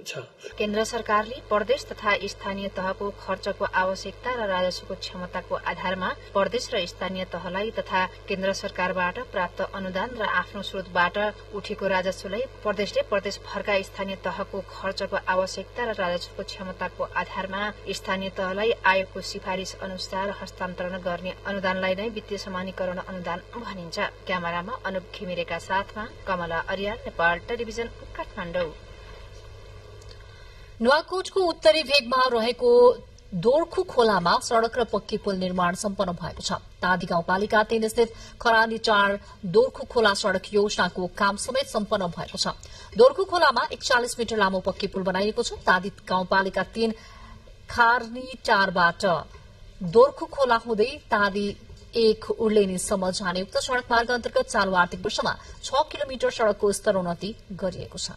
छ। केन्द्र सरकारले प्रदेश तथा स्थानीय तहको खर्चको आवश्यकता र राजस्वको क्षमताको आधारमा प्रदेश र स्थानीय तहलाई तथा केन्द्र सरकारबाट प्राप्त अनुदान र आफ्नो स्रोतबाट उठेको राजस्वलाई प्रदेशले प्रदेश भरका स्थानीय तहको खर्चको आवश्यकता र राजस्वको क्षमताको आधारमा स्थानीय तहलाई आयोगको सिफारिस अनुसार हस्तान्तरण गर्ने अनुदानलाई नै वित्तीय समानीकरण अनुदान भनिन्छ। क्यामेरामा अनुप घिमिरेका साथमा कमला अर्याल, नेपाल टेलिभिजन, काठमाडौँ। नुवाकोटको उत्तरी भेगमा रहेको दोर्खु खोलामा सड़क र पक्की पुल निर्माण सम्पन्न भएको छ। तादी गाउँपालिका 3 स्थित खरानी 4 दोर्खु खोला सड़क योजनाको काम समेत सम्पन्न भएको छ। दोर्खु खोलामा 41 मिटर लामो पक्की पुल बनाइएको छ। तादी गाउँपालिका 3 खारनी 4बाट दोर्खु खोला हुँदै तादी 1 उर्लेनीसम्म जाने उक्त सड़क मार्ग अन्तर्गत चालू आर्थिक वर्षमा 6 किलोमिटर सड़कको स्तरोन्नति गरिएको छ।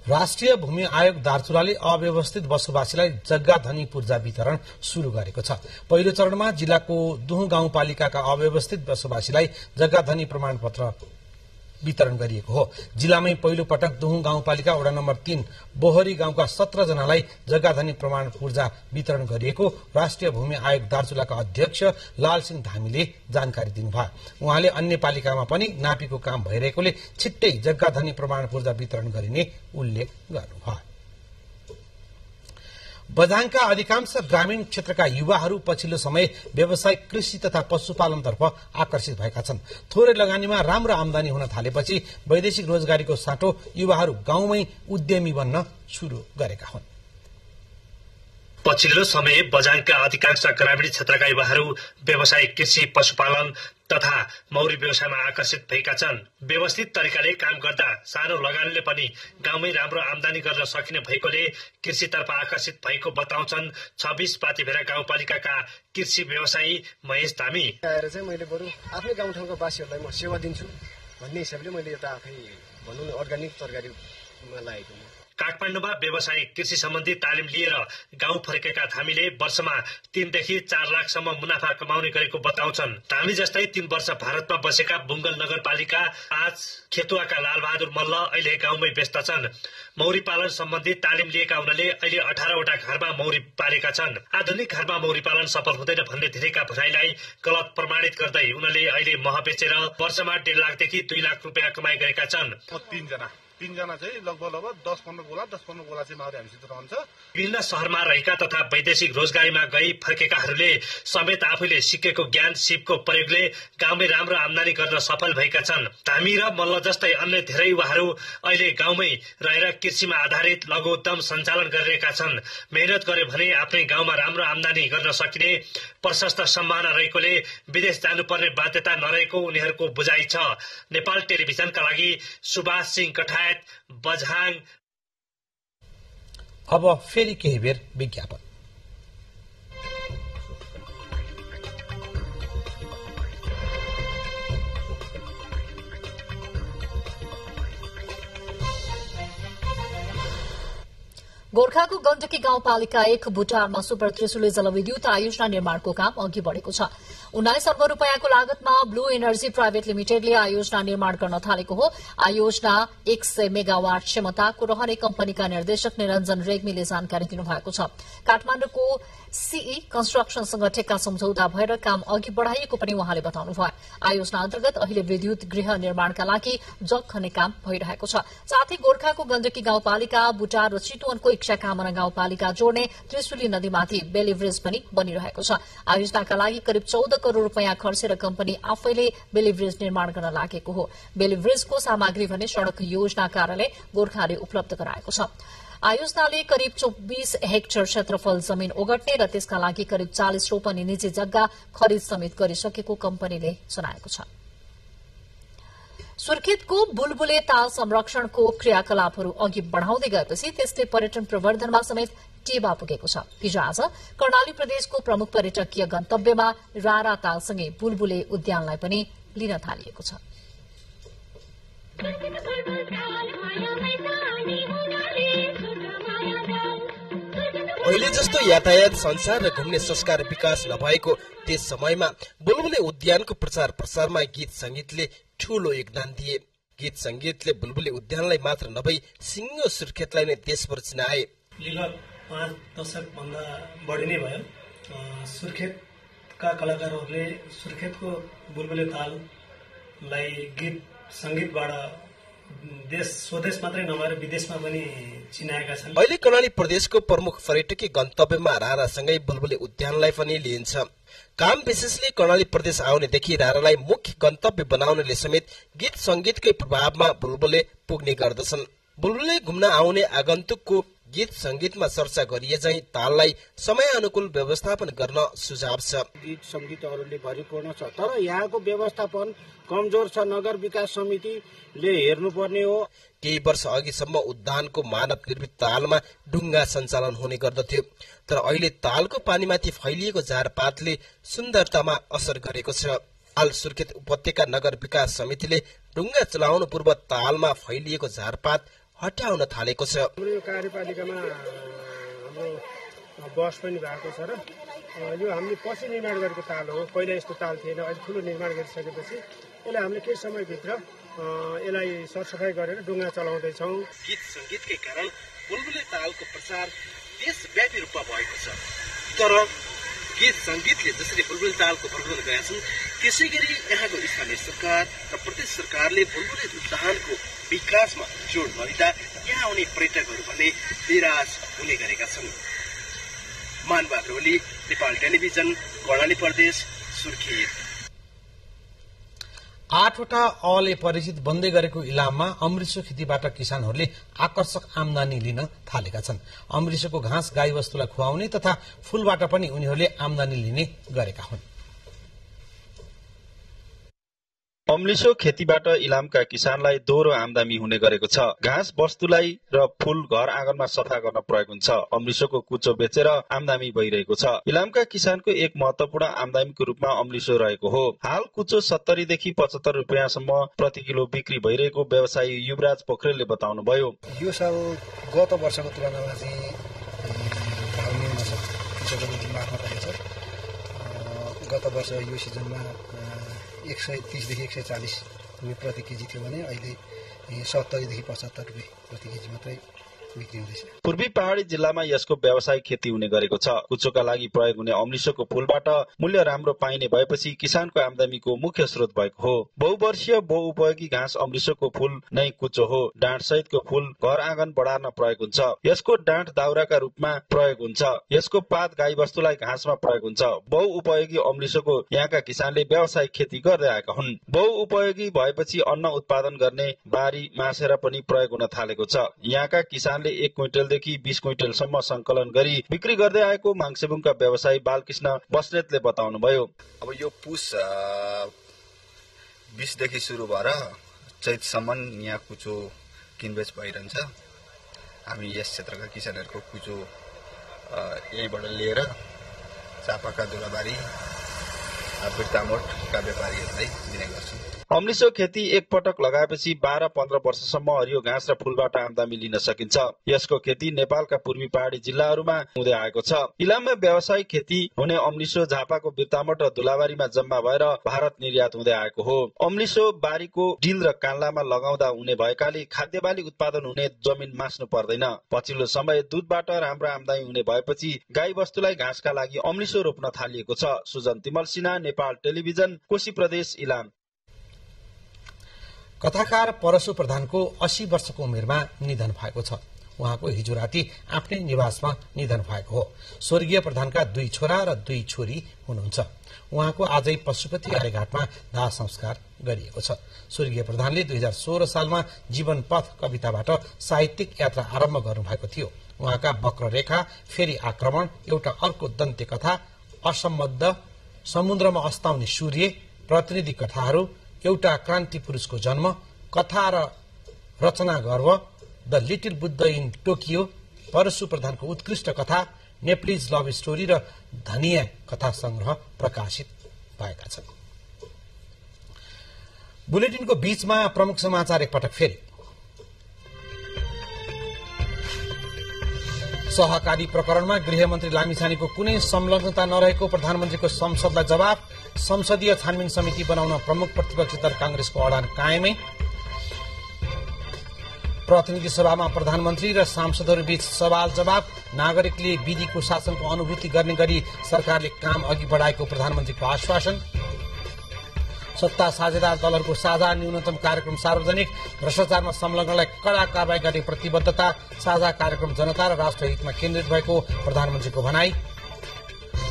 राष्ट्रिय भूमि आयोग दार्चुलाले अव्यवस्थित बसोबासीलाई जग्गा धनी पूर्जा वितरण शुरू गरेको छ। पहिलो चरणमा जिल्लाको दुहु गाउँपालिकाका अव्यवस्थित बसोबासीलाई जग्गा धनी प्रमाणपत्र वितरण गरिएको हो। जिल्लामै पहिलो पटक दुहु गाउँपालिका वडा नम्बर 3 बोहरी गाउँका 17 जनालाई जग्गा धनी प्रमाण पूर्जा वितरण गरिएको राष्ट्रिय भूमि आयोग दार्चुलाका अध्यक्ष लालसिंह धामीले जानकारी दिनुभयो। उहाँले अन्य पालिकामा पनि नापीको काम भइरहेकोले छिट्टै जग्गा धनी प्रमाण पूर्जा वितरण गरिने उल्लेख गर्नुभयो। बझाङका अधिकांश ग्रामीण क्षेत्रका युवाहरू पछिल्लो समय व्यावसायिक कृषि तथा पशुपालनतर्फ आकर्षित भएका छन्। थोरै लगानीमा राम्रो आमदानी हुन थालेपछि वैदेशिक रोजगारीको साटो युवाहरू गाउँमै उद्यमी बन्न शुरू गरेका हुन्। पछिल्लो समय बझाङका अधिकांश ग्रामीण क्षेत्रका युवाहरू व्यावसायिक कृषि पशुपालन तथा मौरी व्यवसायमा आकर्षित भएका छन्। व्यवस्थित तरिकाले काम गर्दा सानो लगानीले पनि गाउँमै राम्रो आमदानी गर्न सकिने भएकोले कृषितर्फ आकर्षित भएको बताउँछन् 26 पातेभेरा गाउँपालिकाका कृषि व्यवसायी महेश धामी। आएर चाहिँ मैले बरु आफ्नै गाउँठाउँका वासीहरूलाई म सेवा दिन्छु भन्ने हिसाबले मैले एउटा आफै भनौँ न अर्गानिक तरकारीमा लागेको। काठमाडौँमा व्यावसायिक कृषि सम्बन्धी तालिम लिएर गाउँ फर्केका धामीले वर्षमा 3 देखि 4 लाखसम्म मुनाफा कमाउने गरेको बताउँछन्। धामी जस्तै 3 वर्ष भारतमा बसेका बुङ्गल नगरपालिका 5 खेतुवाका लालबहादुर मल्ल अहिले गाउँमै व्यस्त छन्। मौरी पालन सम्बन्धी तालिम लिएका उनले अहिले 18वटा घरमा मौरी पालेका छन्। आधुनिक घरमा मौरी पालन सफल हुँदैन भन्ने धेरैका भनाइलाई गलत प्रमाणित गर्दै उनले अहिले मह बेचेर वर्षमा 1.5 लाखदेखि 2 लाख रुपियाँ कमाइ गरेका छन्। 3 जना चाहिँ लगभग 10-15 गोला चाहिँ माउरी हामीसित रहन्छ। विभिन्न शहरमा रहेका तथा वैदेशिक रोजगारीमा गई फर्केकाहरूले समेत आफूले सिकेको ज्ञान सिपको प्रयोगले गाउँमै राम्रो आमदानी गर्न सफल भएका छन्। धामी र मल्ल जस्तै अन्य धेरै युवाहरू अहिले गाउँमै रहेर कृषिमा आधारित लघु उद्यम सञ्चालन गरिरहेका छन्। मेहनत गरे भने आफ्नै गाउँमा राम्रो आमदानी गर्न सकिने प्रशस्त सम्भावना रहेकोले विदेश जानुपर्ने बाध्यता नरहेको उनीहरूको बुझाइ छ। नेपाल टेलिभिजनका लागि सुभाष सिंह कठायत, बझाङ। अब फेरि केही बेर विज्ञापन। गोर्खाको गण्डकी गाउँपालिका 1 भुटानमा सुपर त्रिशुली जलविद्युत आयोजना निर्माणको काम अघि बढेको छ। 19 अर्ब रुपियाँको लागतमा ब्लू एनर्जी प्राइभेट लिमिटेडले आयोजना निर्माण गर्न थालेको हो। आयोजना 100 मेगावाट क्षमताको रहने कम्पनीका निर्देशक निरञ्जन रेग्मीले जानकारी दिनुभएको छ। काठमाडौँको सीई कन्स्ट्रक्सनसँग ठेक्का सम्झौता भएर काम अघि बढ़ाइएको पनि उहाँले बताउनुभयो। आयोजना अन्तर्गत अहिले विद्युत गृह निर्माणका लागि जग खन्ने काम भइरहेको छ। साथै गोर्खाको गण्डकी गाउँपालिका बुटा र चितवनको इच्छाकामना गाउँपालिका जोड्ने त्रिशुली नदीमाथि बेली ब्रिज पनि बनिरहेको छ। आयोजनाका लागि करिब 14 करोड़ रुपियाँ खर्चेर कम्पनी आफैले बेली ब्रिज निर्माण गर्न लागेको हो। बेली ब्रिजको सामग्री भने सड़क योजना कार्यालय गोर्खाले उपलब्ध गराएको छ। आयोजनाले करिब 24 हेक्टर क्षेत्रफल जमीन ओगट्ने र त्यसका लागि करिब 40 रोपनी निजी जग्गा खरिद समेत गरिसकेको कम्पनीले जनाएको छ। सुर्खेतको बुलबुले ताल संरक्षणको क्रियाकलापहरू अघि बढ़ाउँदै गएपछि त्यसले पर्यटन प्रवर्धनमा समेत टेवा पुगेको छ। हिजो आज कर्णाली प्रदेशको प्रमुख पर्यटकीय गन्तव्यमा रारा तालसँगै बुलबुले उद्यानलाई पनि लिन थालिएको छ। अहिले जस्तो यातायात संसार र घुम्ने संस्कार विकास नभएको त्यस समयमा बुलबुले उद्यानको प्रचार प्रसारमा गीत संगीतले ठूलो योगदान दिए। गीत संगीतले बुलबुले उद्यानलाई मात्र नभई सिंगो सुर्खेतलाई नै देशभर चिनाए। विगत 5 दशक भन्दा बढी नै भयो सुर्खेतका कलाकारहरूले सुर्खेतको बुलबुले ताललाई गीत संगीतबाट देश स्वदेश मात्रै नभएर विदेशमा पनि चिनाएका छन्। अहिले कर्णाली प्रदेशको प्रमुख पर्यटकीय गन्तव्यमा रारासँगै बुलबुले उद्यानलाई पनि लिइन्छ। काम विशेषले कर्णाली प्रदेश आउनेदेखि रारालाई मुख्य गन्तव्य बनाउनेले समेत गीत संगीतकै प्रभावमा बुलबुले पुग्ने गर्दछन्। बुलबुले घुम्न आउने आगन्तुकको गीत संगीतमा चर्चा गरिए चाहिँ ताललाई समय अनुकूल व्यवस्थापन गर्न सुझाव छ। गीत संगीतहरूले भरिपूर्ण छ, तर यहाँको व्यवस्थापन कमजोर छ। नगर विकास समितिले हेर्नुपर्ने हो। केही वर्ष अघिसम्म उद्यानको मानव निर्मित तालमा ढुङ्गा सञ्चालन हुने गर्दथ्यो, तर अहिले तालको पानीमाथि फैलिएको झारपातले सुन्दरतामा असर गरेको छ। हाल सुर्खेत उपत्यका नगर विकास समितिले ढुङ्गा चलाउनु पूर्व तालमा फैलिएको झारपात हटाउन थालेको छ। यो कार्यपालिकामा हाम्रो बस पनि भएको छ र यो हामीले पछि निर्माण गरेको ताल हो। पहिला यस्तो ताल थिएन, अहिले ठुलो निर्माण गरिसकेपछि यसलाई हामीले केही समयभित्र यसलाई सरसफाई गरेर ढुङ्गा चलाउँदैछौँ। गीत संगीतकै कारण बुलबुले तालको प्रचार देशव्यापी रूपमा भएको छ, तर गीत संगीतले जसरी बुलबुले तालको प्रबन्धन गरेका छन् त्यसै गरी यहाँको स्थानीय सरकार र प्रदेश सरकारले बुलबुले उद्यानको विकासमा जोड गरिँदा यहाँ आउने पर्यटकहरू भने निराश हुने गरेका छन्। मानबहादुर ओली, नेपाल टेलिभिजन, कर्णाली प्रदेश, सुर्खेत। 8वटा अले परिचित बन्दै गरेको इलाममा अमृतसर खेतीबाट किसानहरूले आकर्षक आमदानी लिन थालेका छन्। अमृतसरको घाँस गाईवस्तुलाई खुवाउने तथा फूलबाट पनि उनीहरूले आमदानी लिने गरेका हुन्। अम्लिसो खेतीबाट इलामका किसानलाई दोहोरो आमदानी हुने गरेको छ। घाँस वस्तुलाई र फूल घर आँगनमा सफा गर्न प्रयोग हुन्छ। अम्लिसोको कुचो बेचेर आमदानी भइरहेको छ। इलामका किसानको एक महत्वपूर्ण आमदानीको रूपमा अम्लिसो रहेको हो। हाल कुचो 70 देखि 75 रुपियाँसम्म प्रति किलो बिक्री भइरहेको व्यवसायी युवराज पोखरेलले बताउनुभयो। यो साल गत वर्षको तुलनामा चाहिँ भाउ न्यून छ, कृषकहरूले मार्फत रहेछ। गत वर्ष यो सिजनमा 130 देखि 140 रुपियाँ प्रति केजी थियो भने अहिले 70 देखि 75 रुपियाँ प्रति केजी मात्रै बिक्री हुँदैछ। पूर्वी पहाडी जिल्लामा यसको व्यावसायिक खेती हुने गरेको छ। कुचोका लागि प्रयोग हुने अम्लिसोको फूलबाट मूल्य राम्रो पाइने भएपछि किसानको आमदानीको मुख्य स्रोत भएको हो। बहुवर्षीय बहुउपयोगी घाँस अम्लिसोको फूल नै कुचो हो। डाँठ सहितको फूल घर आँगन बढार्न प्रयोग हुन्छ। यसको डाँठ दाउराका रूपमा प्रयोग हुन्छ। यसको पात गाई वस्तुलाई घाँसमा प्रयोग हुन्छ। बहुउपयोगी अम्लिसोको यहाँका किसानले व्यावसायिक खेती गर्दै आएका हुन्। बहुउपयोगी भएपछि अन्न उत्पादन गर्ने बारी मासेर पनि प्रयोग हुन थालेको छ। यहाँका किसान 1 क्विन्टलदेखि 20 क्विन्टलसम्म संकलन गरी बिक्री गर्दै आएको माङसेबुङका व्यवसायी बालकृष्ण बस्नेतले बताउनुभयो। अब यो पुस 20 देखि सुरु भएर चैतसम्म यहाँ कुचो किनबेच भइरहन्छ। हामी यस क्षेत्रका किसानहरूको कुचो यहीँबाट लिएर चापाका दुलाबारी बिर्तामोटका व्यापारीहरूलाई दिने गर्छौँ। अम्लिसो खेती एक पटक लगाएपछि 12-15 वर्षसम्म हरियो घाँस र फूलबाट आमदानी लिन सकिन्छ। यसको खेती नेपालका पूर्वी पहाडी जिल्लाहरूमा हुँदै आएको छ। इलाममा व्यावसायिक खेती हुने अम्लिसो झापाको बिर्तामोट र दुलाबारीमा जम्मा भएर भारत निर्यात हुँदै आएको हो। अम्लिसो बारीको डिल र कान्लामा लगाउँदा हुने भएकाले खाद्य बाली उत्पादन हुने जमिन मास्नु पर्दैन। पछिल्लो समय दूधबाट राम्रो आमदानी हुने भएपछि गाई वस्तुलाई घाँसका लागि अम्लिसो रोप्न थालिएको छ। सुजन तिमल सिन्हा, नेपाल टेलिभिजन, कोशी प्रदेश, इलाम। कथाकार परशु प्रधानको 80 वर्षको उमेरमा निधन भएको छ। उहाँको हिजो राति आफ्नै निवासमा निधन भएको हो। स्वर्गीय प्रधानका 2 छोरा र 2 छोरी हुनुहुन्छ। उहाँको आजै पशुपति आर्यघाटमा दाह संस्कार गरिएको छ। स्वर्गीय प्रधानले 2016 सालमा जीवन पथ कविताबाट साहित्यिक यात्रा आरम्भ गर्नुभएको थियो। उहाँका वक्ररेखा, फेरि आक्रमण, एउटा अर्को दन्त्य कथा, असम्बद्ध, समुद्रमा अस्ताउने सूर्य, प्रतिनिधि कथाहरू, एउटा क्रान्ति पुरुषको जन्म, कथा र रचना गर्व, the little Buddha in Tokyo, Parshu प्रधानको उत्कृष्ट कथा, नेप्लिज लभ स्टोरी र धनिया कथा संग्रह प्रकाशित भएका छन्। बुलेटिनको बीचमा प्रमुख समाचार एकपटक फेरि। सहकारी प्रकरणमा गृहमन्त्री लामिछानेको कुनै संलग्नता नरहेको प्रधानमन्त्रीको संसदलाई जवाब। संसदीय छानबिन समिति बनाउन प्रमुख प्रतिपक्षी दल कांग्रेसको अडान कायमै। प्रतिनिधि सभामा प्रधानमन्त्री र सांसदहरू बीच सवाल जवाब। नागरिकले विधिको शासनको अनुभूति गर्ने गरी सरकारले काम अघि बढाएको प्रधानमन्त्रीको आश्वासन। सत्ता साझेदार दलहरूको साझा न्यूनतम कार्यक्रम सार्वजनिक। भ्रष्टाचारमा संलग्नलाई कड़ा कारवाही गर्ने प्रतिबद्धता। साझा कार्यक्रम जनता र राष्ट्रहितमा केन्द्रित भएको प्रधानमन्त्रीको भनाई।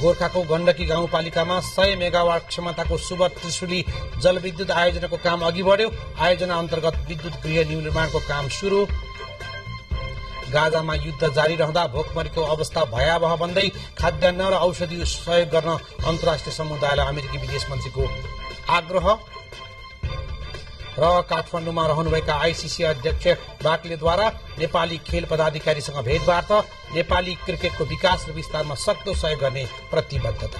गोर्खाको गण्डकी गाउँपालिकामा 100 मेगावाट क्षमताको सुबर त्रिशुली जलविद्युत आयोजनाको काम अघि बढ्यो। आयोजना अन्तर्गत विद्युत गृह निर्माणको काम शुरू। गाजामा युद्ध जारी रहँदा भोकमरीको अवस्था भयावह बन्दै खाद्यान्न र औषधि सहयोग गर्न अन्तर्राष्ट्रिय समुदायलाई अमेरिकी विदेश मन्त्रीको आग्रह। र काठमाडौँमा रहनुभएका आईसीसी अध्यक्ष बाक्लेद्वारा नेपाली खेल पदाधिकारीसँग भेटवार्ता। नेपाली क्रिकेटको विकास र विस्तारमा सक्दो सहयोग गर्ने प्रतिबद्धता।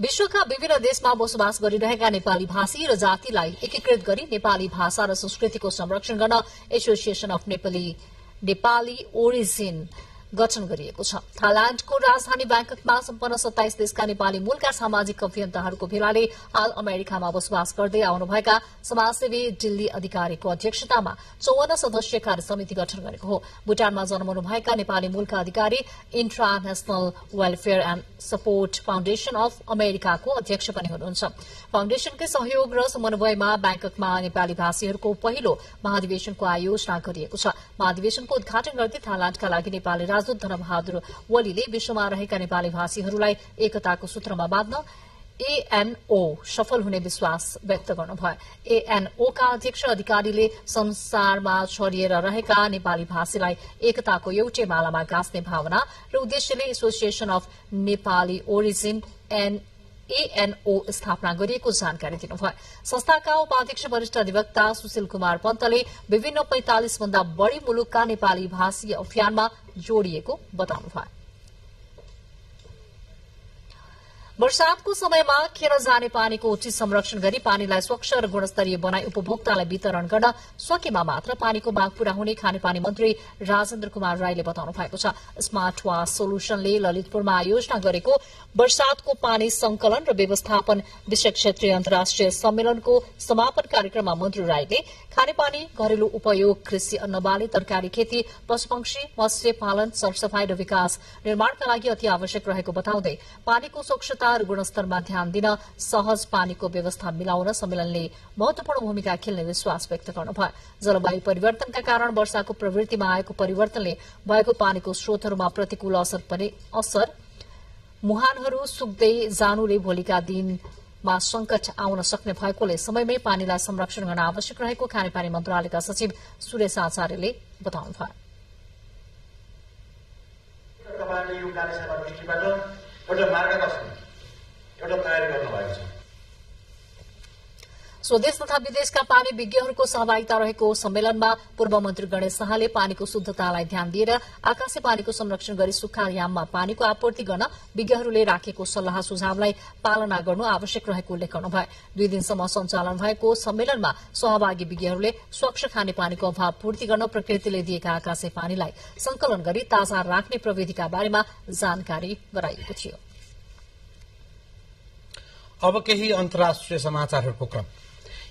विश्वका विभिन्न देशमा बसोबास गरिरहेका नेपाली भाषी र जातिलाई एकीकृत गरी नेपाली भाषा र संस्कृतिको संरक्षण गर्न एसोसिएसन अफ नेपाली ओरिजिन गठन गरिएको छ। थाइल्याण्डको राजधानी ब्याङ्ककमा सम्पन्न 27 देशका नेपाली मूलका सामाजिक अभियन्ताहरूको भेलाले हाल अमेरिकामा बसोबास गर्दै आउनुभएका समाजसेवी दिल्ली अधिकारीको अध्यक्षतामा 54 सदस्यीय कार्य समिति गठन गरेको हो। भूटानमा जन्मनुभएका नेपाली मूलका Adhikari international welfare and support foundation of अमेरिकाको अध्यक्ष पनि हुनुहुन्छ। फाउन्डेशनकै सहयोग र समन्वयमा ब्याङ्ककमा नेपाली भाषीहरूको पहिलो महाधिवेशनको आयोजना गरिएको छ। महाधिवेशनको उद्घाटन गर्दै थाइल्याण्डका लागि नेपाली राजदूत धनबहादुर ओलीले विश्वमा रहेका नेपाली भाषीहरूलाई एकताको सूत्रमा बाँध्न ANO सफल हुने विश्वास व्यक्त गर्नुभयो। ANOका अध्यक्ष अधिकारीले संसारमा छरिएर रहेका नेपाली भाषीलाई एकताको एउटै मालामा गाँच्ने भावना र उद्देश्यले association of Nepali origin ANO स्थापना गरिएको जानकारी दिनुभयो। संस्थाका उपाध्यक्ष वरिष्ठ अधिवक्ता सुशील कुमार पन्तले विभिन्न 45 भन्दा बढ़ी मुलुकका नेपाली भाषी अभियानमा जोडिएको बताउनुभयो। वर्षातको समयमा खेर जाने पानीको उचित संरक्षण गरी पानीलाई स्वच्छ र गुणस्तरीय बनाई उपभोक्तालाई वितरण गर्न सकेमा मात्र पानीको माग पूरा हुने खानेपानी मन्त्री राजेन्द्र कुमार राईले बताउनु भएको छ। स्मार्ट वास सोल्युशनले ललितपुरमा आयोजना गरेको वर्षातको पानी संकलन र व्यवस्थापन विषय क्षेत्रीय अन्तर्राष्ट्रिय सम्मेलनको समापन कार्यक्रममा मन्त्री राईले खानेपानी, घरेलु उपयोग, कृषि, अन्नबाली, तरकारी खेती, पशुपक्षी, मत्स्य पालन, सरसफाई र विकास निर्माणका लागि अति आवश्यक रहेको बताउँदै पानीको स्वच्छता र गुणस्तरमा ध्यान दिन सहज पानीको व्यवस्था मिलाउन सम्मेलनले महत्वपूर्ण भूमिका खेल्ने विश्वास व्यक्त गर्नुभयो। जलवायु परिवर्तनका कारण वर्षाको प्रवृत्तिमा आएको परिवर्तनले भएको पानीको स्रोतहरूमा प्रतिकूल असर मुहानहरू सुक्दै जानुले भोलिका दिनमा संकट आउन सक्ने भएकोले समयमै पानीलाई संरक्षण गर्न आवश्यक रहेको खानेपानी मन्त्रालयका सचिव सुरेश आचार्यले बताउनुभयो। स्वदेश तथा विदेशका पानी विज्ञहरूको सहभागिता रहेको सम्मेलनमा पूर्व मन्त्री गणेश शाहले पानीको शुद्धतालाई ध्यान दिएर आकाशे पानीको संरक्षण गरी सुक्खा याममा पानीको आपूर्ति गर्न विज्ञहरूले राखेको सल्लाह सुझावलाई पालना गर्नु आवश्यक रहेको उल्लेख गर्नुभयो। 2 दिनसम्म सञ्चालन भएको सम्मेलनमा सहभागी विज्ञहरूले स्वच्छ खानेपानीको अभाव पूर्ति गर्न प्रकृतिले दिएका आकाशे पानीलाई संकलन गरी ताजा राख्ने प्रविधिका बारेमा जानकारी गराइएको थियो। अब केही अन्तर्राष्ट्रिय समाचारहरूको क्रम।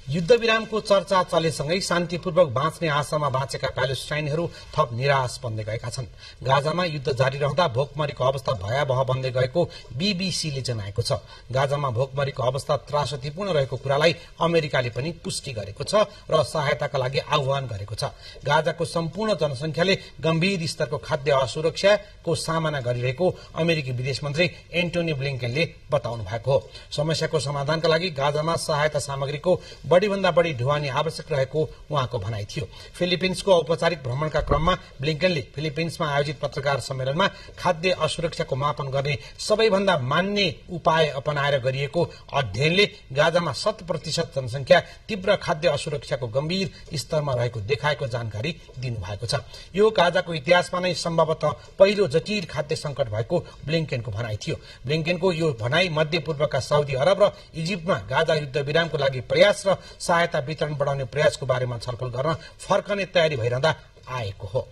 युद्धविरामको चर्चा चलेसँगै शान्तिपूर्वक बाँच्ने आशामा बाँचेका प्यालेस्टाइनीहरू थप निराश बन्दै गएका छन्। गाजामा युद्ध जारी रहँदा भोकमरीको अवस्था भयावह बन्दै गएको बीबीसीले जनाएको छ। गाजामा भोकमरीको अवस्था त्रासदीपूर्ण रहेको कुरालाई अमेरिकाले पनि पुष्टि गरेको छ र सहायताका लागि आह्वान गरेको छ। गाजाको सम्पूर्ण जनसंख्याले गम्भीर स्तरको खाद्य असुरक्षाको सामना गरिरहेको अमेरिकी विदेश मन्त्री एन्टोनी ब्लिंकेनले बताउनु भएको हो। समस्याको समाधानका लागि गाजामा सहायता सामग्रीको बढ़ीभन्दा बढ़ी ढुवानी आवश्यक रहेको उहाँको भनाइ थियो। फिलिपिन्सको औपचारिक भ्रमणका क्रममा ब्लिंकेनले फिलिपिन्समा आयोजित पत्रकार सम्मेलनमा खाद्य असुरक्षाको मापन गर्ने सबैभन्दा मान्य उपाय अपनाएर गरिएको अध्ययनले गाजामा 100% जनसंख्या तीव्र खाद्य असुरक्षाको गम्भीर स्तरमा रहेको देखाएको जानकारी दिनुभएको छ। यो गाजाको इतिहासमा नै सम्भवतः पहिलो जटिल खाद्य संकट भएको ब्लिंकेनको भनाइ थियो। ब्लिंकेनको यो भनाइ मध्यपूर्वका साउदी अरब र इजिप्टमा गाजा युद्ध विरामको लागि प्रयास र सहायता वितरण बढाउने प्रयासको बारेमा छलफल गर्न फर्कने तयारी भइरहँदा आएको हो।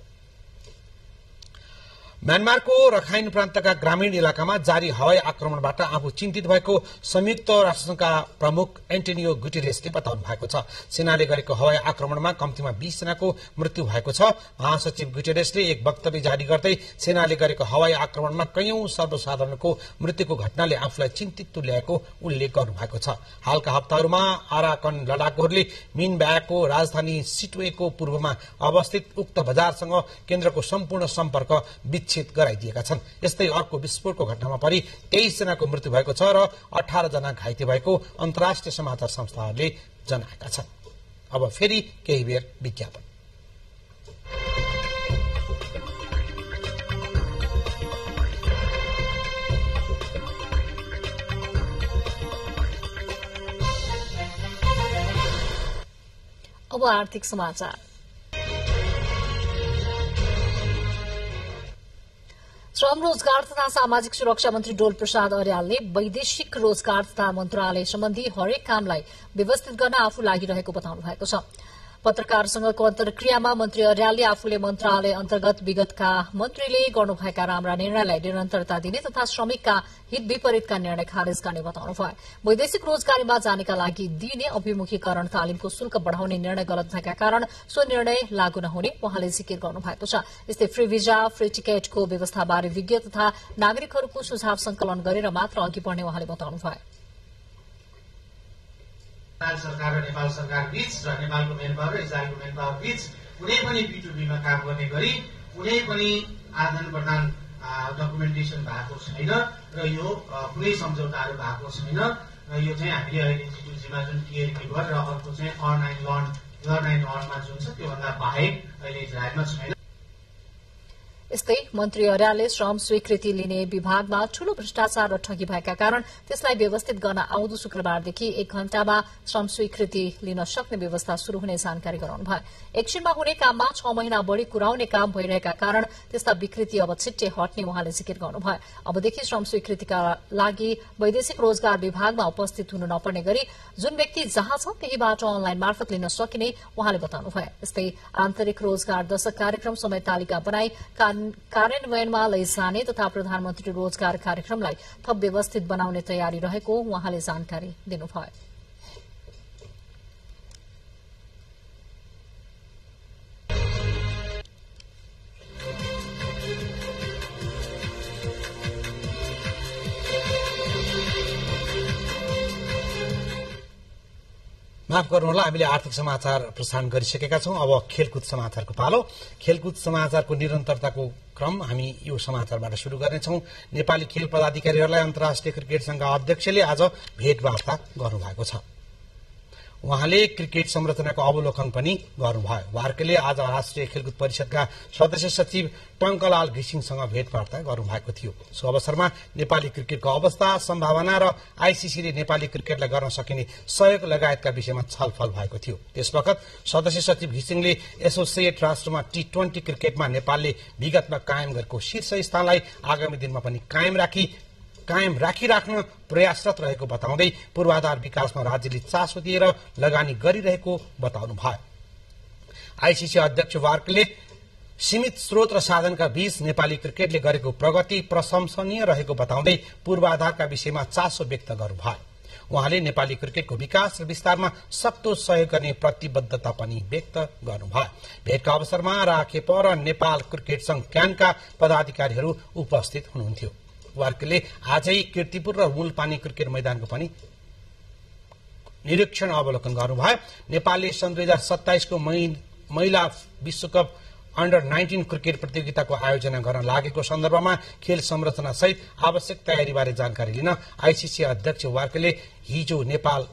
म्यानमारको रखाइन प्रान्तका ग्रामीण इलाकामा जारी हवाई आक्रमणबाट आफू चिन्तित भएको संयुक्त राष्ट्रसंघका प्रमुख एन्टोनियो गुटेरेसले बताउनु भएको छ। सेनाले गरेको हवाई आक्रमणमा कम्तीमा 20 जनाको मृत्यु भएको छ। महासचिव गुटेरेसले एक वक्तव्य जारी गर्दै सेनाले गरेको हवाई आक्रमणमा कैयौं सर्वसाधारणको मृत्युको घटनाले आफूलाई चिन्तित तुल्याएको उल्लेख गर्नुभएको छ। हालका हप्ताहरूमा आराकन लडाकुहरूले मिनब्याको राजधानी सिटवेको पूर्वमा अवस्थित उक्त बजारसँग केन्द्रको सम्पूर्ण सम्पर्क विच्छेद गराइदिएका छन्। यस्तै अर्को विस्फोटको घटनामा परि 23 जनाको मृत्यु भएको छ र 18 जना घाइते भएको अन्तर्राष्ट्रिय समाचार संस्थाहरूले जनाएका छन्। अब फेरि केही बेर विज्ञापन। अब आर्थिक समाचार। श्रम रोजगार तथा सामाजिक सुरक्षा मन्त्री डोल प्रसाद अर्यालले वैदेशिक रोजगार तथा मन्त्रालय सम्बन्धी हरेक कामलाई व्यवस्थित गर्न आफू लागिरहेको बताउनु भएको छ। पत्रकारसँगको अन्तर्क्रियामा मन्त्री अर्यालले आफूले मन्त्रालय अन्तर्गत विगतका मन्त्रीले गर्नुभएका राम्रा निर्णयलाई निरन्तरता दिने तथा श्रमिकका हित विपरीतका निर्णय खारेज गर्ने बताउनुभयो। वैदेशिक रोजगारीमा जानेका लागि दिइने अभिमुखीकरण तालिमको शुल्क बढ़ाउने निर्णय गलत भएका कारण सो निर्णय लागू नहुने उहाँले जिकिर गर्नुभएको छ। यस्तै फ्री भिजा फ्री टिकटको व्यवस्थाबारे विज्ञ तथा नागरिकहरूको सुझाव संकलन गरेर मात्र अघि बढ़ने उहाँले बताउनुभयो। नेपाल सरकार र नेपाल सरकार बीच र नेपालको मेन पावर र इजरायलको मेन पावर बीच कुनै पनि B2B मा काम गर्ने गरी कुनै पनि आदान प्रदान डकुमेन्टेसन भएको छैन र यो कुनै सम्झौताहरू भएको छैन र यो चाहिँ हामीले अहिले G2G-मा जुन TLP र अर्को चाहिँ R9 जुन छ त्योभन्दा बाहेक अहिले इजरायलमा छैन। यस्तै मन्त्री अर्यालले श्रम स्वीकृति लिने विभागमा ठूलो भ्रष्टाचार र ठगी भएका कारण त्यसलाई व्यवस्थित गर्न आउँदो शुक्रबारदेखि 1 घण्टामा श्रम स्वीकृति लिन सक्ने व्यवस्था शुरू हुने जानकारी गराउनुभयो। एकछिनमा हुने काममा 6 महिना बढ़ी कुराउने काम भइरहेका कारण त्यस्ता विकृति अब छिट्टै हट्ने उहाँले जिकिर गर्नुभयो। अबदेखि श्रम स्वीकृतिका लागि वैदेशिक रोजगार विभागमा उपस्थित हुनु नपर्ने गरी जुन व्यक्ति जहाँ छ त्यहीबाट अनलाइन मार्फत लिन सकिने उहाँले बताउनुभयो। यस्तै आन्तरिक रोजगार दशक कार्यक्रम समय तालिका बनाई कार्यान्वयनमा लैजाने तथा प्रधानमन्त्री रोजगार कार्यक्रमलाई थप व्यवस्थित बनाउने तयारी रहेको उहाँले जानकारी दिनुभयो। माफ गर्नुहोला, हामीले आर्थिक समाचार प्रसारण गरिसकेका छौं। अब खेलकुद समाचारको पालो। खेलकुद समाचारको निरन्तरताको क्रम हामी यो समाचारबाट शुरू गर्नेछौं। नेपाली खेल पदाधिकारीहरूलाई अन्तर्राष्ट्रिय क्रिकेट संघ अध्यक्षले आज भेटवार्ता गर्नुभएको छ। उहाँले क्रिकेट संरचनाको अवलोकन पनि गर्नुभयो। वार्केले आज राष्ट्रिय खेलकुद परिषदका सदस्य सचिव टंकलाल घिसिङसँग भेटवार्ता गर्नुभएको थियो। सो अवसरमा नेपाली क्रिकेटको अवस्था, सम्भावना र आईसीसीले नेपाली क्रिकेटलाई गर्न सकिने सहयोग लगायतका विषयमा छलफल भएको थियो। त्यसवखत सदस्य सचिव घिसिङले एसोसिएट राष्ट्रमा T20 क्रिकेटमा नेपालले विगतमा कायम गरेको शीर्ष स्थानलाई आगामी दिनमा पनि कायम राखिराख्न प्रयासरत रहेको बताउँदै पूर्वाधार विकासमा राज्यले चासो दिएर लगानी गरिरहेको बताउनुभयो। आईसीसी अध्यक्ष वार्कले सीमित स्रोत र साधनका बीच नेपाली क्रिकेटले गरेको प्रगति प्रशंसनीय रहेको बताउँदै पूर्वाधारका विषयमा चासो व्यक्त गर्नुभयो। उहाँले नेपाली क्रिकेटको विकास र विस्तारमा सक्दो सहयोग गर्ने प्रतिबद्धता पनि व्यक्त गर्नुभयो। भेटका अवसरमा राखेप र नेपाल क्रिकेट संघ क्यानका पदाधिकारीहरू उपस्थित हुनुहुन्थ्यो। वार्कले आजै कीर्तिपुर र मूलपानी क्रिकेट मैदानको पनि निरीक्षण अवलोकन गर्नुभयो। नेपालले सन् 2027 को महिला विश्वकप अन्डर-19 क्रिकेट प्रतियोगिताको आयोजना गर्न लागेको सन्दर्भमा खेल संरचना सहित आवश्यक तयारीबारे जानकारी लिन आईसीसी अध्यक्ष वार्कले हिजो नेपाल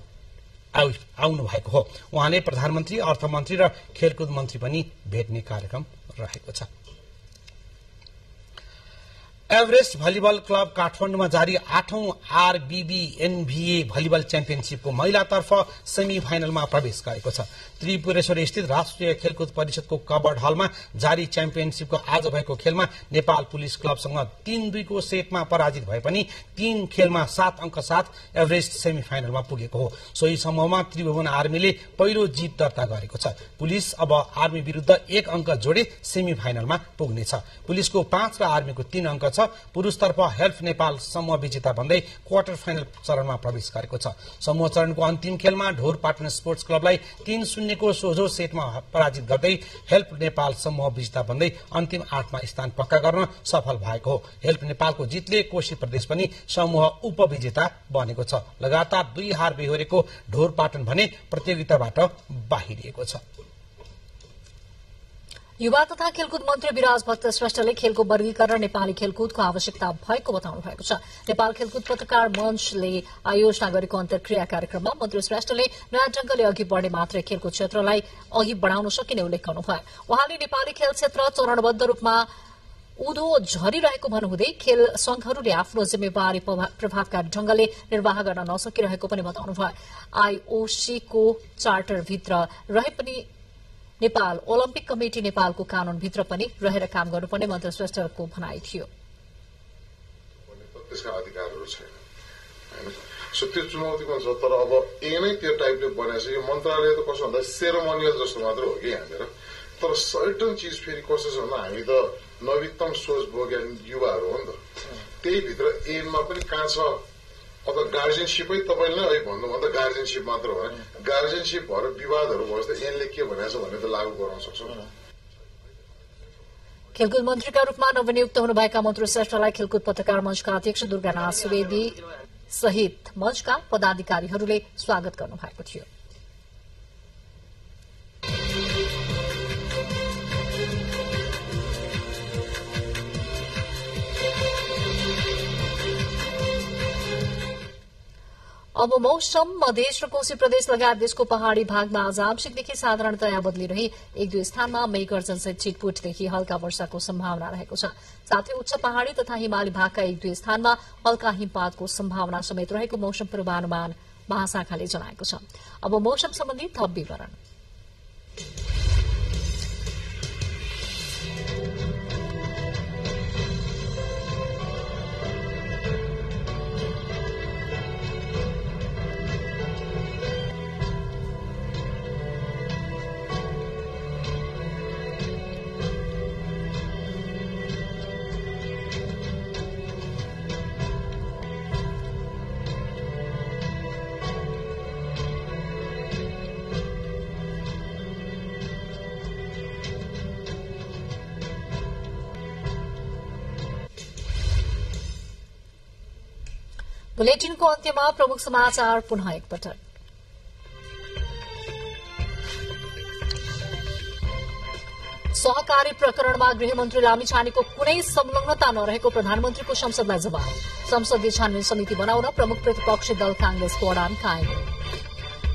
आउनु भएको हो। उहाँले प्रधानमन्त्री, अर्थमन्त्री र खेलकुद मन्त्री पनि भेट्ने कार्यक्रम रहेको छ। एभरेस्ट भलिबल क्लब काठमाडौँमा जारी 8औं RBBNVA भलिबल च्याम्पियनशिपको महिलातर्फ सेमी फाइनलमा प्रवेश गरेको छ। त्रिपुरेश्वर स्थित राष्ट्रिय खेलकुद परिषदको कबर्ड हलमा जारी च्याम्पियनशिपको आज भएको खेलमा नेपाल पुलिस क्लबसँग 3-2 को सेटमा पराजित भए पनि 3 खेलमा 7 अंक साथ एभरेस्ट सेमी फाइनलमा पुगेको हो। सोही समूहमा त्रिभुवन आर्मीले पहिलो जित दर्ता गरेको छ। पुलिस अब आर्मी विरुद्ध 1 अंक जोडे सेमी फाइनलमा पुग्नेछ। पुलिसको 5 र आर्मीको 3 अंक छ। पुरुषतर्फ हेल्प नेपाल समूह विजेता बन्दै क्वार्टर फाइनल चरणमा प्रवेश गरेको छ। समूह चरणको अन्तिम खेलमा ढोरपाटन स्पोर्ट्स क्लबलाई 3-0 को सोझो सेटमा पराजित गर्दै हेल्प नेपाल समूह विजेता बन्दै अन्तिम 8मा स्थान पक्का गर्न सफल भएको हो। हेल्प नेपालको जितले कोशी प्रदेश पनि समूह उपविजेता बनेको छ। लगातार 2 हार बेहोरेको ढोरपाटन भने प्रतियोगिताबाट बाहिरिएको छ। युवा तथा खेलकुद मन्त्री विराज भट्ट श्रेष्ठले खेलको वर्गीकरण नेपाली खेलकुदको आवश्यकता भएको बताउनु भएको छ। नेपाल खेलकुद पत्रकार मञ्चले आयोजना गरेको अन्तर्क्रिया कार्यक्रममा मन्त्री श्रेष्ठले नयाँ ढंगले अघि बढ़ने मात्रै खेलको क्षेत्रलाई अघि बढ़ाउन सकिने उल्लेख गर्नुभयो। उहाँले नेपाली खेल क्षेत्र चरणबद्ध रूपमा उधो झरिरहेको भन्नुहुँदै खेल संघहरूले आफ्नो जिम्मेवारी प्रभावकारी ढंगले निर्वाह गर्न नसकिरहेको पनि बताउनुभयो। आईओसी को चार्टरभित्र रहे पनि नेपाल ओलम्पिक कमिटी नेपालको कानूनभित्र पनि रहेर काम गर्नुपर्ने मन्त्री श्रेष्ठको भनाइ थियो। त्यसका अधिकारहरू छैन। सो त्यो चुनौती पनि छ। तर अब नै त्यो टाइपले बनाएछ। यो मन्त्रालय त कस्तो भन्दा सेरोमोनियल जस्तो मात्र हो कि यहाँनिर। तर सर्टन चिज फेरि कस्तो छ भन्दा हामी त नवीनतम सोच बोकेका युवाहरू हो नि त। त्यही भित्र एममा पनि कहाँ छ अब गार्जियनसिपै तपाईँले नै अहिले भन्नुभन्दा गार्जियनसिप मात्र हो। गार्जियनसिप भएर विवादहरू भयो जस्तो एनले के भनेको छ भने त लागू गराउन सक्छौँ। खेलकुद मन्त्रीका रूपमा नवनियुक्त हुनुभएका मन्त्री श्रेष्ठलाई खेलकुद पत्रकार मञ्चका अध्यक्ष दुर्गानाथ सुवेदी सहित मञ्चका पदाधिकारीहरूले स्वागत गर्नु भएको थियो। अब मौसम मधेश र कोशी प्रदेश लगायत देशको पहाड़ी भागमा आज आंशिकदेखि साधारणतया बदली रही एक दुई स्थानमा मेघगर्जनसहित छिटपुटदेखि हल्का वर्षाको सम्भावना रहेको छ। साथै उच्च पहाड़ी तथा हिमाली भागका एक दुई स्थानमा हल्का हिमपातको सम्भावना समेत रहेको मौसम पूर्वानुमान महाशाखाले जनाएको छ। अब मौसम सम्बन्धी थप विवरण। बुलेटिनको अन्त्यमा प्रमुख समाचार पुनः एकपटक। सहकारी प्रकरणमा गृहमन्त्री लामिछानेको कुनै संलग्नता नरहेको प्रधानमन्त्रीको संसदलाई जवाब। संसदीय छानबिन समिति बनाउन प्रमुख प्रतिपक्षी दल कांग्रेसको अडान कायम।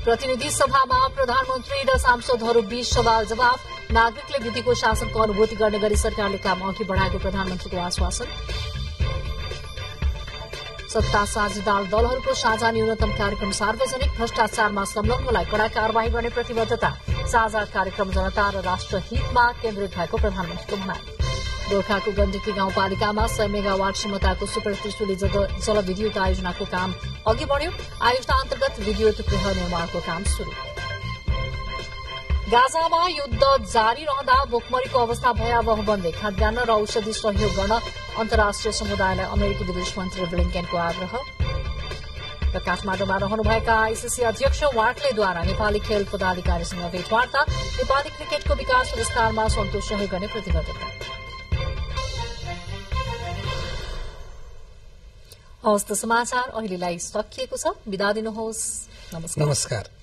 प्रतिनिधि सभामा प्रधानमन्त्री र सांसदहरू बीच सवाल जवाब। नागरिकले विधिको शासनको अनुभूति गर्ने गरी सरकारले काम अघि बढ़ाएको प्रधानमन्त्रीको आश्वासन। सत्ता साझेदार दलहरूको साझा न्यूनतम कार्यक्रम सार्वजनिक। भ्रष्टाचारमा संलग्नलाई कड़ा कार्यवाही गर्ने प्रतिबद्धता। साझा कार्यक्रम जनता र राष्ट्र हितमा केन्द्रित भएको प्रधानमन्त्रीको भनाई। गोर्खाको गण्डकी गाउँपालिकामा 100 मेगावाट क्षमताको सुपर त्रिशुली जलविद्युत आयोजनाको काम अघि बढ़्यो। आयोजना अन्तर्गत विद्युत गृह निर्माणको काम शुरू। गाजामा युद्ध जारी रहँदा भोकमरीको अवस्था भयावह बन्दै खाद्यान्न र औषधि सहयोग गर्न अन्तर्राष्ट्रिय समुदायलाई अमेरिकी विदेश मन्त्री ब्लिंकेनको आग्रह। र काठमाडौँमा रहनुभएका आईसीसी अध्यक्ष वार्कलेद्वारा नेपाली खेल पदाधिकारीसँग भेटवार्ता। नेपाली क्रिकेटको विकास र विस्तारमा सन्तोष सहयोग गर्ने प्रतिबद्धता। हवस् त समाचार अहिलेलाई सकिएको छ। बिदा दिनुहोस्। नमस्कार।